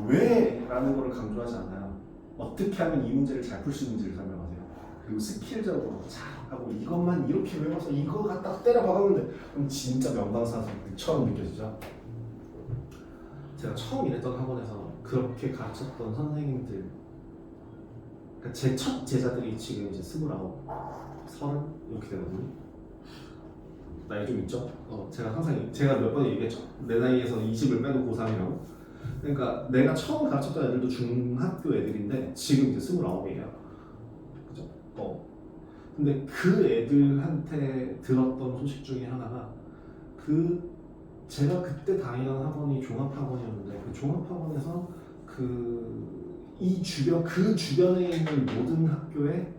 왜? 라는 걸 강조하지 않아요. 어떻게 하면 이 문제를 잘 풀 수 있는지를 설명하세요. 그리고 스킬적으로 잘하고 이것만 이렇게 외워서 이거 갖다 때려 박았는데 그럼 진짜 명강사처럼 느껴지죠. 제가 처음 일했던 학원에서 그렇게 가르쳤던 선생님들, 그러니까 제 첫 제자들이 지금 이제 29, 30 이렇게 되거든요. 나이 좀 있죠? 제가 항상 제가 몇 번 얘기했죠. 내 나이에서 20을 빼도 고3이라고. 그러니까 내가 처음 가르쳤던 애들도 중학교 애들인데 지금 이제 29이에요. 그죠? 근데 그 애들한테 들었던 소식 중에 하나가 제가 그때 다니던 학원이 종합학원이었는데 그 종합학원에서 그 주변에 있는 모든 학교에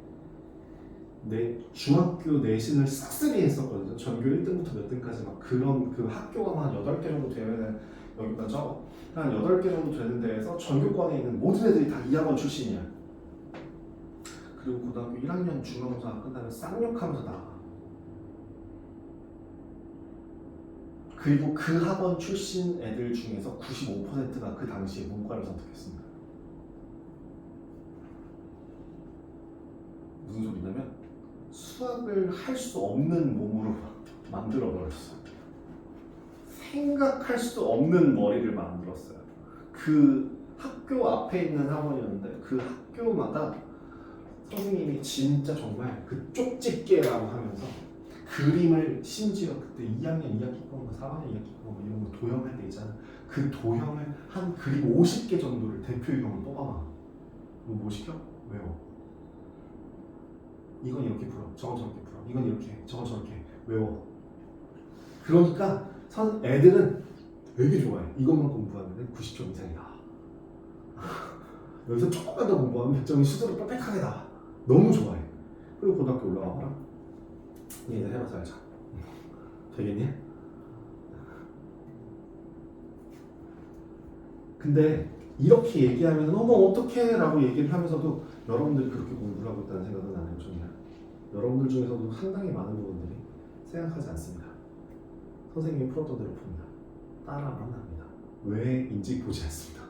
중학교 내신을 싹쓸이 했었거든요. 전교 1등부터 몇 등까지 막 그런 그 학교가 한 8개 정도 되면 여기까지죠. 한 8개 정도 되는 데에서 전교권에 있는 모든 애들이 다 이 학원 출신이야. 그리고 고등학교 1학년 중간고사 끝나면 쌍욕하면서 나가. 그리고 그 학원 출신 애들 중에서 95%가 그 당시에 문과를 선택했습니다. 무슨 소리냐면 수학을 할 수 없는 몸으로 만들어버렸어. 생각할 수 없는 머리를 만들었어요. 그 학교 앞에 있는 학원이었는데 그 학교마다 선생님이 진짜 정말 그 쪽집게라고 하면서 그림을 심지어 그때 2학년 2학기 건가 4학년 2학기 건가 이런 거 도형할 때 있잖아. 그 도형을 한 그림 50개 정도를 대표 유형을 뽑아놔. 뭐 시켜? 외워. 이건 이렇게 풀어, 저건 저렇게 풀어, 이건 이렇게, 저건 저렇게 외워. 그러니까 애들은 되게 좋아해. 이것만 공부하면 90점 이상이 나와. 여기서 조금만 더 공부하면 100점이 수두로 빽빽하게 나와. 너무 좋아해. 그리고 고등학교 올라와 봐라. 얘네 해봐서 알자. 되겠니? 근데 이렇게 얘기하면 어머 어떡해 라고 얘기를 하면서도 여러분들이 그렇게 공부를 하고 있다는 생각은 안 해보셨나요? 여러분들 중에서도 상당히 많은 부분들이 생각하지 않습니다. 선생님이 풀었던 대로 풉니다. 따라만 합니다. 왜인지 보지 않습니다.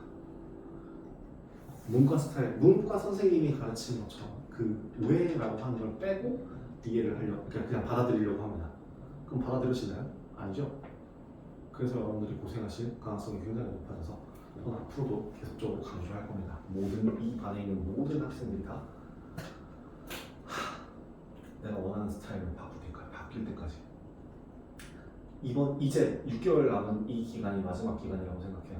문과 스타일, 문과 선생님이 가르치는 것처럼 그 왜라고 하는 걸 빼고 이해를 하려고, 그냥 받아들이려고 합니다. 그럼 받아들으시나요? 아니죠? 그래서 여러분들이 고생하실 가능성이 굉장히 높아져서 저는 앞으로도 계속적으로 강조할 겁니다. 모든 이 반에 있는 모든 학생들이 다 내가 원하는 스타일로 바뀔 때까지 이제 6개월 남은 이 기간이 마지막 기간이라고 생각해요.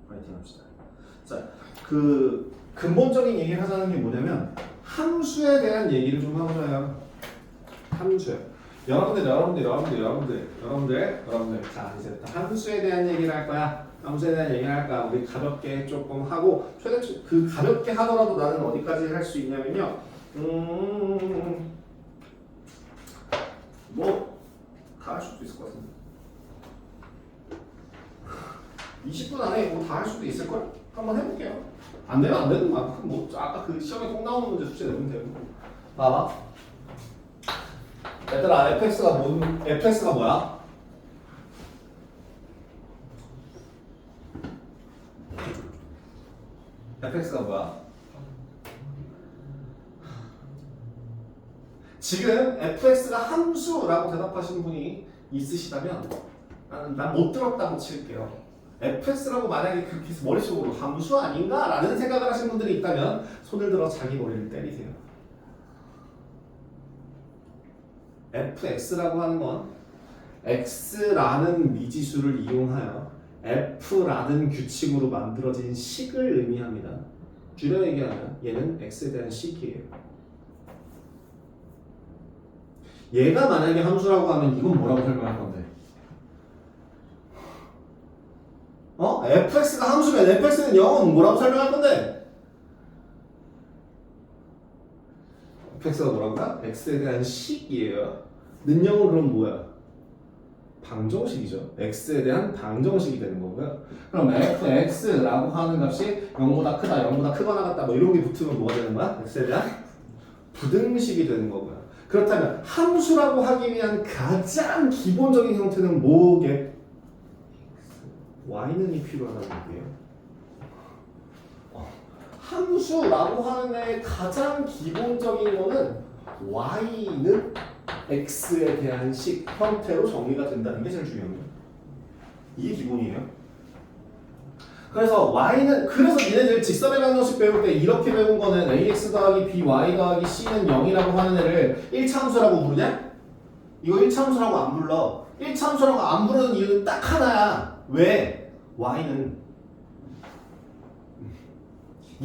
파이팅 합시다. 자, 그 근본적인 얘기를 하자는 게 뭐냐면 함수에 대한 얘기를 좀 해보자요. 함수. 여러분들 자 이제 함수에 대한 얘기를 할 거야. 함수에 대한 얘기를 할 거야. 우리 가볍게 조금 하고 최대 그 가볍게 하더라도 나는 어디까지 할 수 있냐면요. 뭐 다 할 수도 있을 것 같은데 20분 안에 뭐 다 할 수도 있을 걸? 한번 해볼게요. 안 되면 안 되는 만큼 뭐 아까 그 시험에 꼭 나오는 문제 숙제 내면 되고. 봐봐. 얘들아 fx가 뭐야? fx가 뭐야? 지금 fx가 함수라고 대답하시는 분이 있으시다면 난 못 들었다고 칠게요. fx라고 만약에 그렇게 머릿속으로 함수 아닌가? 라는 생각을 하시는 분들이 있다면 손을 들어 자기 머리를 때리세요. fx라고 하는 건 x라는 미지수를 이용하여 f라는 규칙으로 만들어진 식을 의미합니다. 줄여 얘기하면 얘는 x에 대한 식이에요. 얘가 만약에 함수라고 하면 이건 뭐라고 설명할 건데? fx가 함수면 fx는 0은 뭐라고 설명할 건데? fx가 뭐라고요? x에 대한 식이에요. 능력은 그럼 뭐야? 방정식이죠. x에 대한 방정식이 되는 거고요. 그럼 fx라고 하는 값이 0보다 크다, 0보다 크거나 같다 뭐 이런 게 붙으면 뭐가 되는 거야? x에 대한 부등식이 되는 거고요. 그렇다면 함수라고 하기 위한 가장 기본적인 형태는 뭐게? y는이 필요하다는 얘기예요. 함수라고 하는 애의 가장 기본적인 거는 y는 x에 대한 식 형태로 정리가 된다는 게 제일 중요합니다. 이게 기본이에요. 그래서 y는 그래서 니네들 직선의 방정식 배울 때 이렇게 배운 거는 ax 더하기 by 더하기 c는 0이라고 하는 애를 1차함수라고 부르냐? 이거 1차함수라고 안 불러. 1차함수라고 안 부르는 이유는 딱 하나야. 왜? y는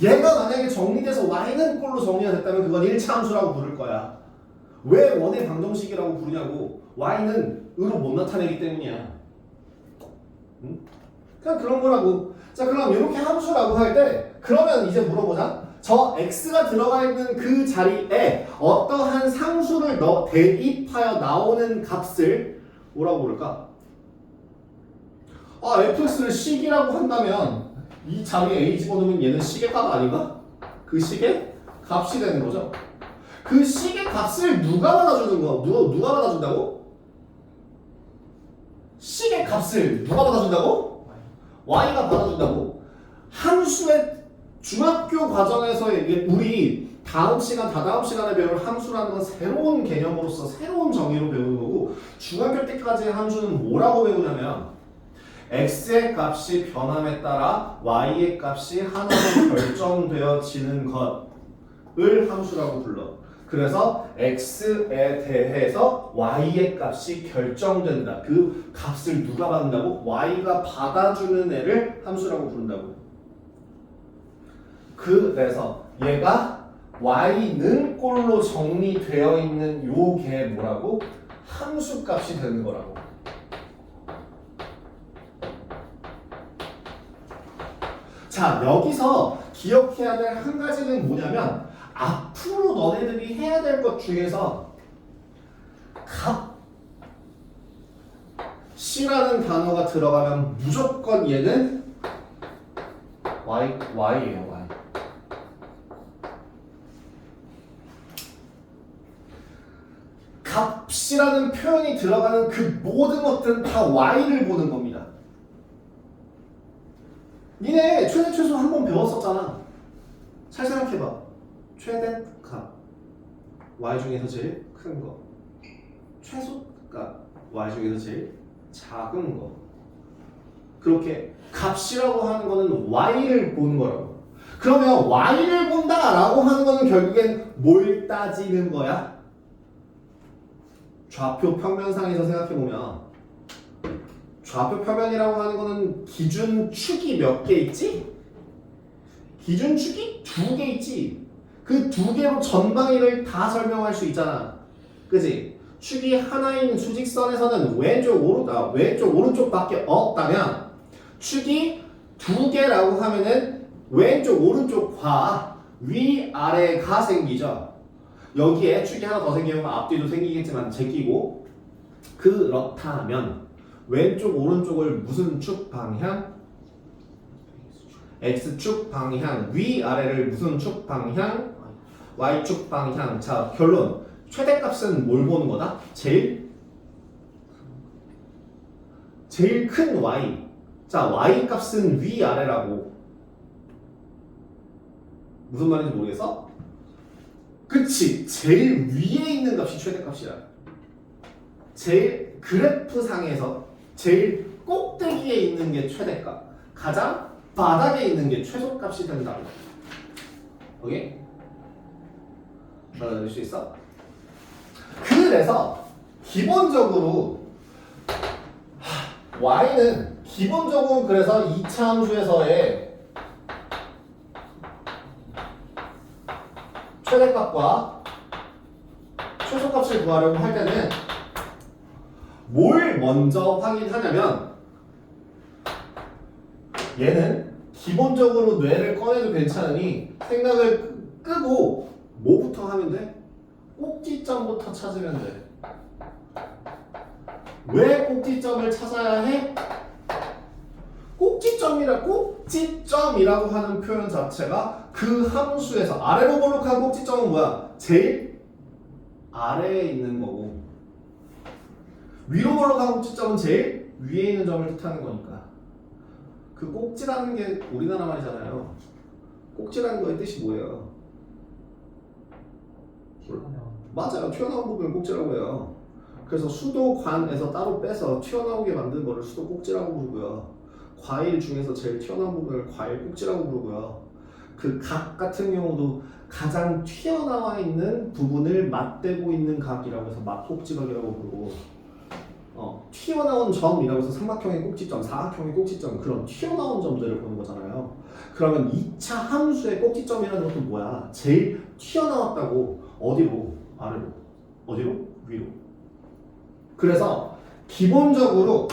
얘가 만약에 정리돼서 y는 꼴로 정리가 됐다면 그건 1차함수라고 부를 거야. 왜 원의 방정식이라고 부르냐고. y는 으로 못 나타내기 때문이야. 응? 그냥 그런 거라고. 자, 그럼 이렇게 함수라고 할 때 그러면 이제 물어보자. 저 x가 들어가 있는 그 자리에 어떠한 상수를 대입하여 나오는 값을 뭐라고 부를까? fx를 식이라고 한다면 이 자리에 a 집어넣으면 얘는 식의 값 아닌가? 그 식의 값이 되는 거죠. 그 식의 값을 누가 받아주는 거? 누가 받아준다고? 식의 값을 누가 받아준다고? y가 받아준다고. 함수의 중학교 과정에서 우리 다음 시간에 배울 함수라는 건 새로운 개념으로서 새로운 정의로 배우는 거고, 중학교 때까지의 함수는 뭐라고 배우냐면 x의 값이 변함에 따라 y의 값이 하나로 결정되어지는 것을 함수라고 불러. 그래서 x에 대해서 y의 값이 결정된다. 그 값을 누가 받는다고? y가 받아주는 애를 함수라고 부른다고. 그래서 얘가 y는 꼴로 정리되어 있는 요게 뭐라고? 함수 값이 되는 거라고. 자, 여기서 기억해야 될 한 가지는 뭐냐면 앞으로 너네들이 해야 될 것 중에서 값이라는 단어가 들어가면 무조건 얘는 y예요, y. 값이라는 표현이 들어가는 그 모든 것들은 다 y를 보는 겁니다. 니네 최대 최소 한 번 배웠었잖아. 잘 생각해봐. 최대값 y 중에서 제일 큰 거, 최소값 y 중에서 제일 작은 거. 그렇게 값이라고 하는 거는 y를 보는 거라고. 그러면 y를 본다라고 하는 거는 결국엔 뭘 따지는 거야? 좌표 평면상에서 생각해보면 좌표 평면이라고 하는 거는 기준 축이 몇 개 있지? 기준 축이 2개 있지. 그 2개로 전방위를 다 설명할 수 있잖아. 그지? 축이 하나인 수직선에서는 왼쪽 오른쪽밖에 없다면 축이 2개라고 하면은 왼쪽 오른쪽과 위아래가 생기죠. 여기에 축이 하나 더 생기면 앞뒤도 생기겠지만 제끼고, 그렇다면 왼쪽 오른쪽을 무슨 축 방향? X축 방향, 위아래를 무슨 축 방향? Y축 방향. 자, 결론. 최대값은 뭘 보는 거다? 제일 큰 Y. 자, Y 값은 위아래라고. 무슨 말인지 모르겠어? 그치, 제일 위에 있는 값이 최대값이야. 제일 그래프상에서 제일 꼭대기에 있는 게 최대값, 가장 바닥에 있는 게 최소값이 된다고. 오케이? 받아들일 수 있어? 그래서 기본적으로 y는 기본적으로 그래서 2차 함수에서의 최대값과 최소값을 구하려고 할 때는 뭘 먼저 확인하냐면, 얘는 기본적으로 뇌를 꺼내도 괜찮으니 생각을 끄고 뭐부터 하면 돼? 꼭지점부터 찾으면 돼. 왜 꼭지점을 찾아야 해? 꼭지점이라고 하는 표현 자체가 그 함수에서 아래로 볼록한 꼭지점은 뭐야? 제일 아래에 있는 거고, 위로 볼록한 꼭지점은 제일 위에 있는 점을 뜻하는 거니까. 그 꼭지라는 게 우리나라 말이잖아요. 꼭지라는 거의 뜻이 뭐예요? 맞아요. 튀어나온 부분을 꼭지라고 해요. 그래서 수도관에서 따로 빼서 튀어나오게 만든 거를 수도 꼭지라고 부르고요. 과일 중에서 제일 튀어나온 부분을 과일 꼭지라고 부르고요. 그 각 같은 경우도 가장 튀어나와 있는 부분을 맞대고 있는 각이라고 해서 맞꼭지각이라고 부르고, 튀어나온 점이라고 해서 삼각형의 꼭지점, 사각형의 꼭지점, 그런 튀어나온 점들을 보는 거잖아요. 그러면 2차 함수의 꼭지점이라는 것도 뭐야? 제일 튀어나왔다고. 어디로? 아래로. 어디로? 위로. 그래서 기본적으로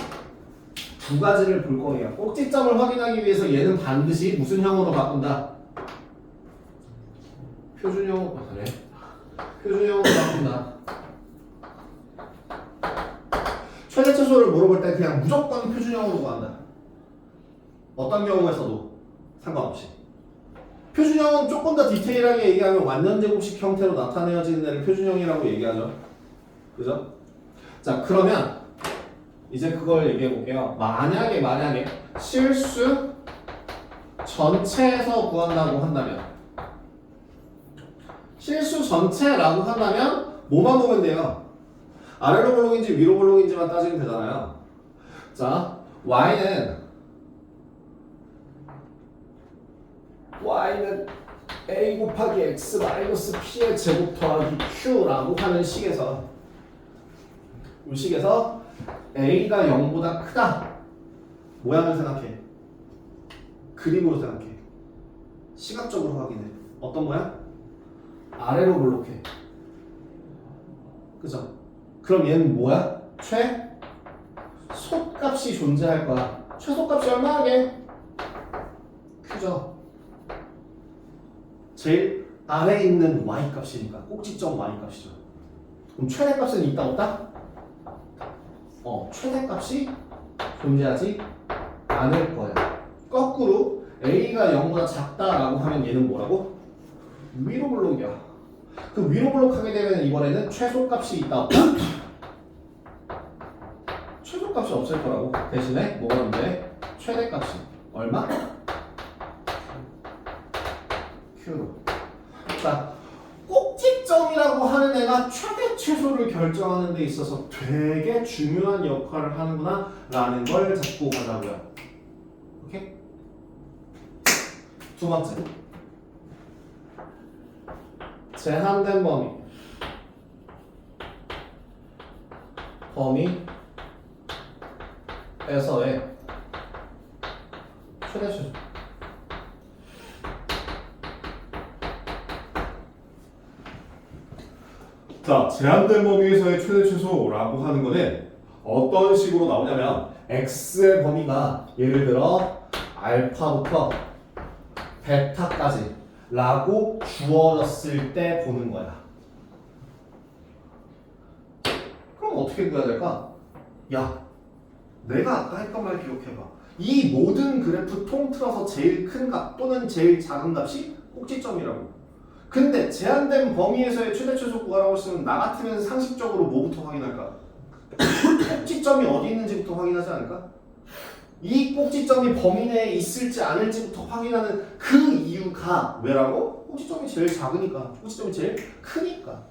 두 가지를 볼 거예요. 꼭지점을 확인하기 위해서 얘는 반드시 무슨 형으로 바꾼다? 표준형으로 바꾸네. 표준형으로 바꾼다. 최대 최소를 물어볼 때 그냥 무조건 표준형으로 구한다. 어떤 경우에서도 상관없이. 표준형은 조금 더 디테일하게 얘기하면 완전제곱식 형태로 나타내어지는 애를 표준형이라고 얘기하죠. 그죠? 자, 그러면 이제 그걸 얘기해 볼게요. 만약에 실수 전체에서 구한다고 한다면, 실수 전체라고 한다면 뭐만 보면 돼요? 아래로 볼록인지 위로 볼록인지만 따지면 되잖아요. 자, y는 a 곱하기 x 마이너스 p의 제곱 더하기 q라고 하는 식에서, 이 식에서 a가 0보다 크다. 모양을 생각해. 그림으로 생각해. 시각적으로 확인해. 어떤 모양? 아래로 볼록해. 그죠? 그럼 얘는 뭐야? 최소값이 존재할 거야. 최소값이 얼마나게? q죠. 제일 아래에 있는 y값이니까 꼭지점 y값이죠. 그럼 최대값은 있다 없다? 최대값이 존재하지 않을 거야. 거꾸로 a가 A가 0보다 작다라고 하면 얘는 뭐라고? 위로 블록이야. 그 위로 블록하게 되면 이번에는 최소값이 있다 없다? 최소값이 없을 거라고. 대신에 뭐가 있는데? 최대값이 얼마? Q로. 자, 꼭지점이라고 하는 애가 최대 최소를 결정하는 데 있어서 되게 중요한 역할을 하는구나 라는 걸 잡고 가자고요. 오케이? 두 번째, 제한된 범위에서의 최대 최소. 자, 제한된 범위에서의 최대 최소라고 하는 거는 어떤 식으로 나오냐면 x의 범위가 예를 들어 알파부터 베타까지 라고 주어졌을 때 보는 거야. 그럼 어떻게 구해야 될까? 야, 내가 아까 했던 말 기억해봐. 이 모든 그래프 통틀어서 제일 큰 값 또는 제일 작은 값이 꼭지점이라고. 근데 제한된 범위에서의 최대 최소 구하라고 했으면 나 같으면 상식적으로 뭐부터 확인할까? 꼭지점이 어디 있는지부터 확인하지 않을까? 이 꼭지점이 범위 내에 있을지 않을지부터 확인하는 그 이유가 왜라고? 꼭지점이 제일 작으니까, 꼭지점이 제일 크니까.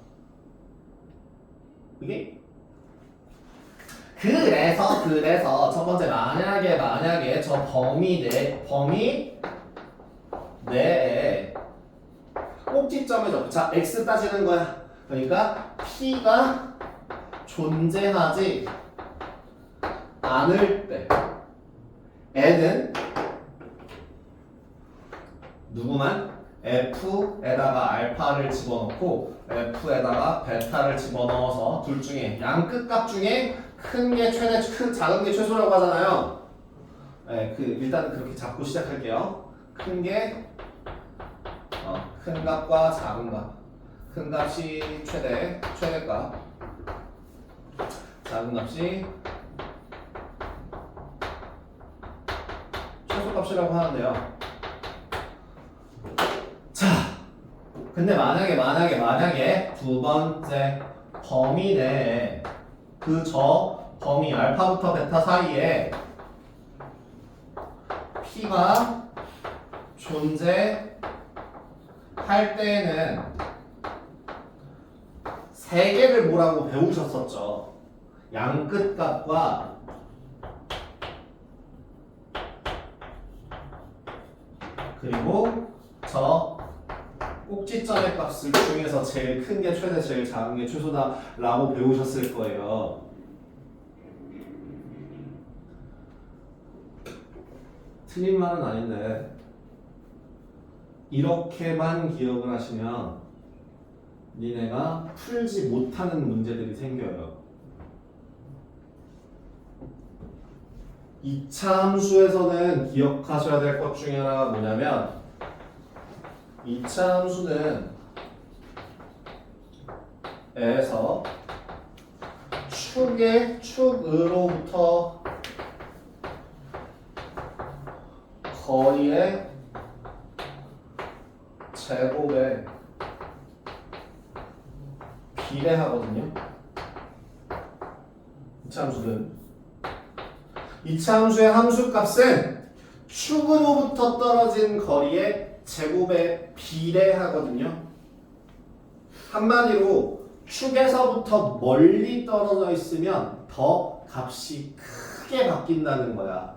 이게? 그래서 첫 번째 만약에 저 범위 내에 꼭지점에서 자 x 따지는 거야. 그러니까 p가 존재하지 않을 때 n은 누구만? f에다가 알파를 집어넣고 f에다가 베타를 집어넣어서 둘 중에 양 끝값 중에 큰 게 최대, 작은 게 최소라고 하잖아요. 네, 일단 그렇게 잡고 시작할게요. 큰 값과 작은 값. 큰 값이 최대값. 작은 값이 최소값이라고 하는데요. 자, 근데 만약에 두 번째 범위 내에 범위 알파부터 베타 사이에 p가 존재할 때에는 세 개를 뭐라고 배우셨었죠. 양 끝값과 그리고 저 꼭지점의 값을 중에서 제일 큰 게 최대, 제일 작은 게 최소다 라고 배우셨을 거예요. 틀린 말은 아닌데 이렇게만 기억을 하시면 니네가 풀지 못하는 문제들이 생겨요. 2차 함수에서는 기억하셔야 될 것 중에 하나가 뭐냐면 2차 함수는 에서 축으로부터 거리의 제곱에 비례하거든요. 2차 함수는 2차 함수의 함수값은 축으로부터 떨어진 거리의 제곱에 비례하거든요. 한마디로 축에서부터 멀리 떨어져 있으면 더 값이 크게 바뀐다는 거야.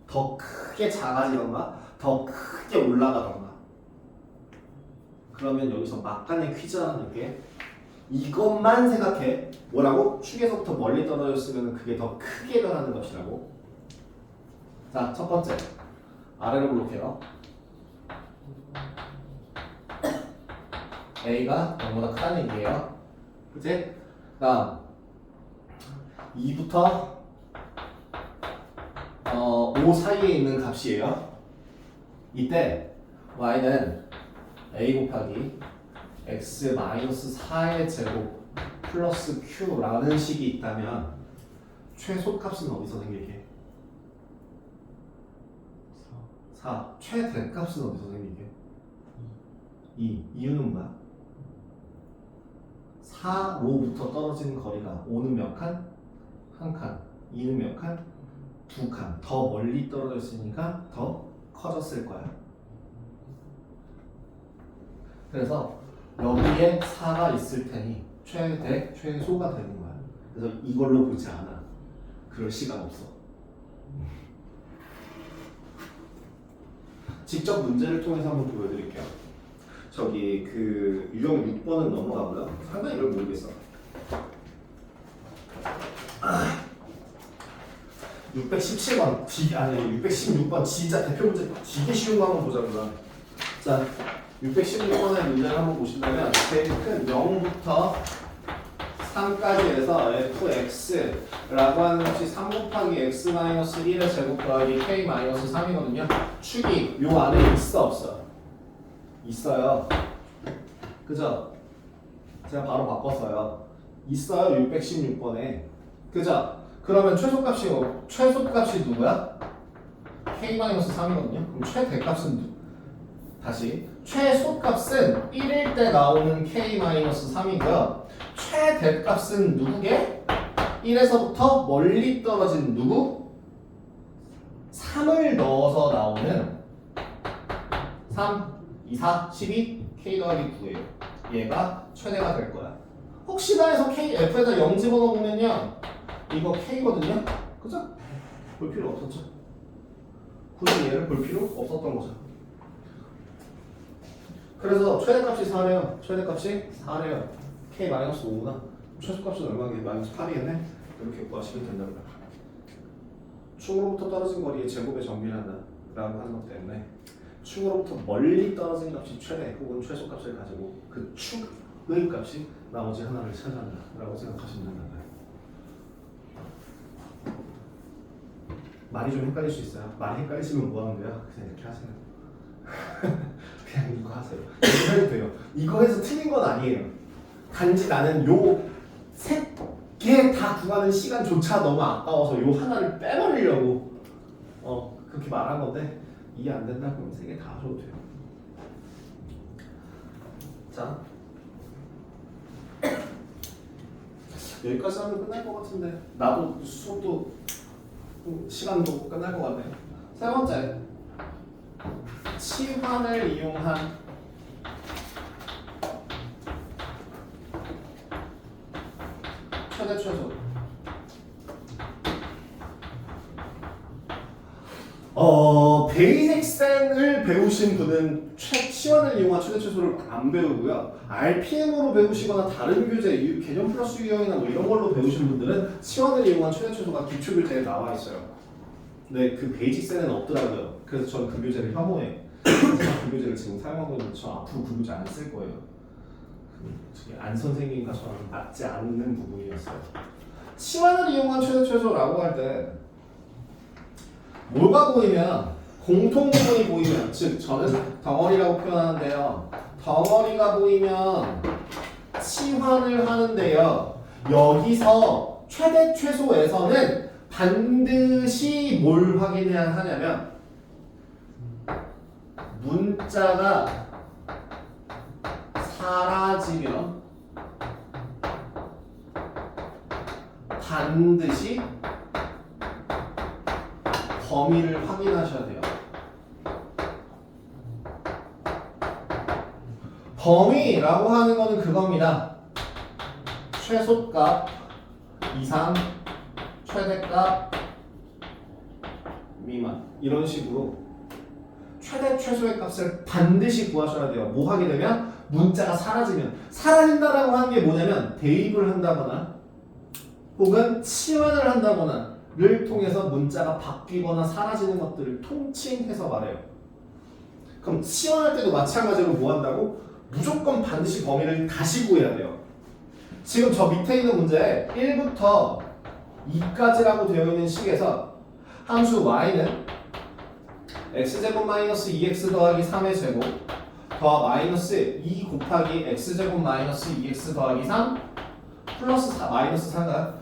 더 크게 작아지던가 더 크게 올라가던가. 그러면 여기서 막간의 퀴즈 하나 낼게. 이것만 생각해. 뭐라고? 축에서부터 멀리 떨어졌으면 그게 더 크게 변하는 것이라고. 자, 첫 번째 아래로 볼게요. A가 0보다 크다는 얘기예요. 그치? 다음 2부터 5 사이에 있는 값이에요. 이때 y는 a 곱하기 x 마이너스 4의 제곱 플러스 q라는 식이 있다면 최소값은 어디서 생기게? 4. 최대값은 어디서 생기게? 2. 이유는 뭐야? 4로부터 떨어지는 거리가 5는 몇 칸? 1칸. 2는 몇 칸? 2칸. 더 멀리 떨어져 있으니까 더 커졌을 거야. 그래서 여기에 4가 있을 테니 최대, 최소가 되는 거야. 그래서 이걸로 보지 않아. 그럴 시간 없어. 직접 문제를 통해서 한번 보여드릴게요. 저기 그 유형 6번은 넘어가고요. 상당히 이걸 모르겠어. 617번, 아니 616번 진짜 대표 문제 되게 쉬운 거 한번 보자고요. 자, 616번의 문제를 한번 보시려면 제일 큰 0부터 3까지 해서 fx라고 하는 것이 3 곱하기 x-1의 제곱 더하기 k-3이거든요. 축이 요 안에 있어 없어? 있어요. 그죠? 제가 바로 바꿨어요. 있어요. 616번에. 그죠? 그러면 최소값이 누구야? k-3이거든요. 그럼 최대값은 다시 최소값은 1일 때 나오는 k-3이고요. 최대값은 누구게? 1에서부터 멀리 떨어진 누구? 3을 넣어서 나오는 3, 2, 4, 12, k 더하기 9예요. 얘가 최대가 될 거야. 혹시나 해서 f에다 0 집어넣으면요 이거 k거든요? 그죠? 볼 필요 없었죠? 굳이 얘를 볼 필요 없었던 거죠. 그래서 최대값이 4래요. 최대값이 4래요. k-5구나. 최소값은 얼마게? -8이겠네? 이렇게 구하시면 된답니다. 축으로부터 떨어진 거리의 제곱의 정비를 한다 라고 하는 것 때문에 축으로부터 멀리 떨어진 값이 최대 혹은 최소값을 가지고 그 축의 값이 나머지 하나를 차지한다 라고 생각하시면 된다. 말이 좀 헷갈릴 수 있어요. 말이 헷갈리시면 뭐 하는 거야? 그냥 이렇게 하세요. 그냥 이거 하세요. 이거 해도 돼요. 이거 해서 틀린 건 아니에요. 단지 나는 요 세 개 다 구하는 시간조차 너무 아까워서 요 하나를 빼버리려고 그렇게 말한 건데 이해 안 된다 그러면 세 개 다 하셔도 돼요. 자 여기까지 하면 끝날 것 같은데 나도 수업도 시간도 끝날 것 같네요. 세 번째 치환을 이용한 최대 최소. 베이직생을 배우신 분은 치환을 이용한 최대 최소를 안 배우고요. RPM으로 배우시거나 다른 교재, 개념 플러스 유형이나 뭐 이런 걸로 배우신 분들은 치환을 이용한 최대 최소가 기초 교재에 나와 있어요. 네, 그 베이직생은 없더라고요. 그래서 저는 그 교재를 혐오해요. 그 교재를 지금 사용하고 있는데 저 앞으로 그 교재 안 쓸 거예요. 안 선생님과 저랑 맞지 않는 부분이었어요. 치환을 이용한 최대 최소라고 할 때 뭐가 보이면 공통 부분이 보이면 즉 저는 덩어리라고 표현하는데요. 덩어리가 보이면 치환을 하는데요. 여기서 최대 최소에서는 반드시 뭘 확인해야 하냐면 문자가 사라지면 반드시 범위를 확인하셔야 돼요. 범위라고 하는 거는 그겁니다. 최소값 이상, 최대값 미만 이런 식으로 최대 최소의 값을 반드시 구하셔야 돼요. 뭐 하게 되면 문자가 사라진다라고 하는 게 뭐냐면 대입을 한다거나 혹은 치환을 한다거나를 통해서 문자가 바뀌거나 사라지는 것들을 통칭해서 말해요. 그럼 치환할 때도 마찬가지로 뭐 한다고? 무조건 반드시 범위를 다시 구해야 돼요. 지금 저 밑에 있는 문제에 1부터 2까지라고 되어 있는 식에서 함수 y는 x제곱 마이너스 2x 더하기 3의 제곱 더 마이너스 2 곱하기 x제곱 마이너스 2x 더하기 3 플러스 4 마이너스 4가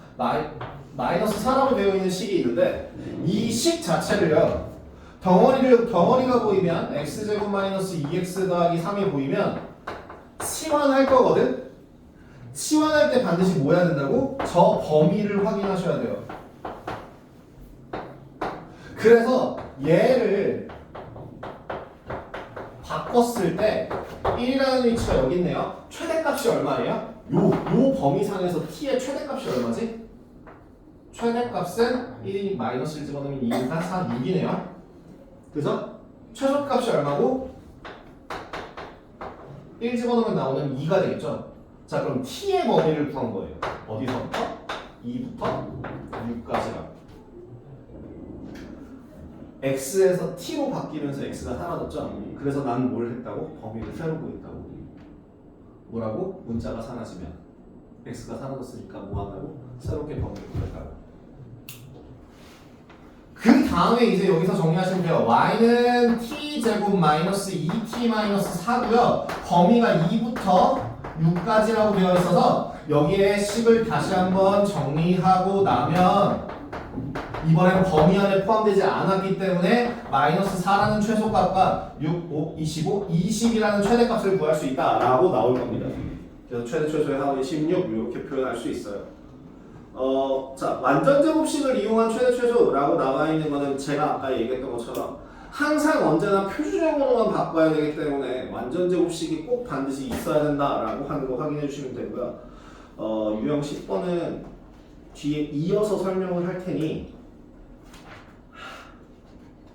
마이너스 4라고 되어 있는 식이 있는데 이 식 자체를요 덩어리가 보이면 x제곱 마이너스 2x 더하기 3이 보이면 치환할 거거든? 치환할 때 반드시 뭐 해야 된다고? 저 범위를 확인하셔야 돼요. 그래서 얘를 바꿨을 때 1이라는 위치가 여기 있네요. 최대값이 얼마예요? 요 범위상에서 t의 최대값이 얼마지? 최대값은 1이 마이너스를 집어넣으면 2니까 4, 6이네요. 그죠? 최소값이 얼마고? 1 집어넣으면 나오는 2가 되겠죠? 자, 그럼 t의 범위를 구한 거예요. 어디서부터? 2부터 6까지라고. x에서 t로 바뀌면서 x가 사라졌죠? 그래서 난 뭘 했다고? 범위를 새로 구했다고. 뭐라고? 문자가 사라지면 x가 사라졌으니까 뭐 한다고? 새롭게 범위를 구했다고. 그 다음에 이제 여기서 정리하시면 돼요. y는 t제곱 마이너스 2t 마이너스 4고요. 범위가 2부터 6까지라고 되어 있어서 여기에 10을 다시 한번 정리하고 나면 이번에는 범위 안에 포함되지 않았기 때문에 마이너스 4라는 최소값과 6, 5, 25, 20이라는 최대값을 구할 수 있다라고 나올 겁니다. 그래서 최대 최소의 합이 16 이렇게 표현할 수 있어요. 자, 완전 제곱식을 이용한 최대 최소라고 나와 있는 거는 제가 아까 얘기했던 것처럼 항상 언제나 표준형으로만 바꿔야 되기 때문에 완전 제곱식이 꼭 반드시 있어야 된다라고 하는 거 확인해 주시면 되고요. 유형 10번은 뒤에 이어서 설명을 할 테니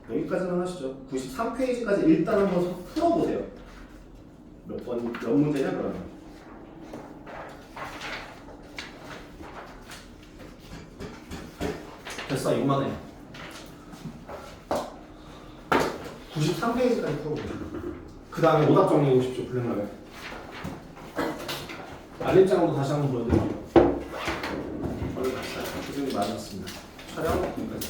여기까지만 하시죠. 93페이지까지 일단 한번 풀어보세요. 몇 문제냐 그러면? 됐어, 이거만 해. 93페이지까지 풀어보세요. 그 다음에 오답 정리해 보십시오. 블랙락에. 알림장으로 다시 한번 보여드릴게요. 고생이 많았습니다. 촬영 여기까지.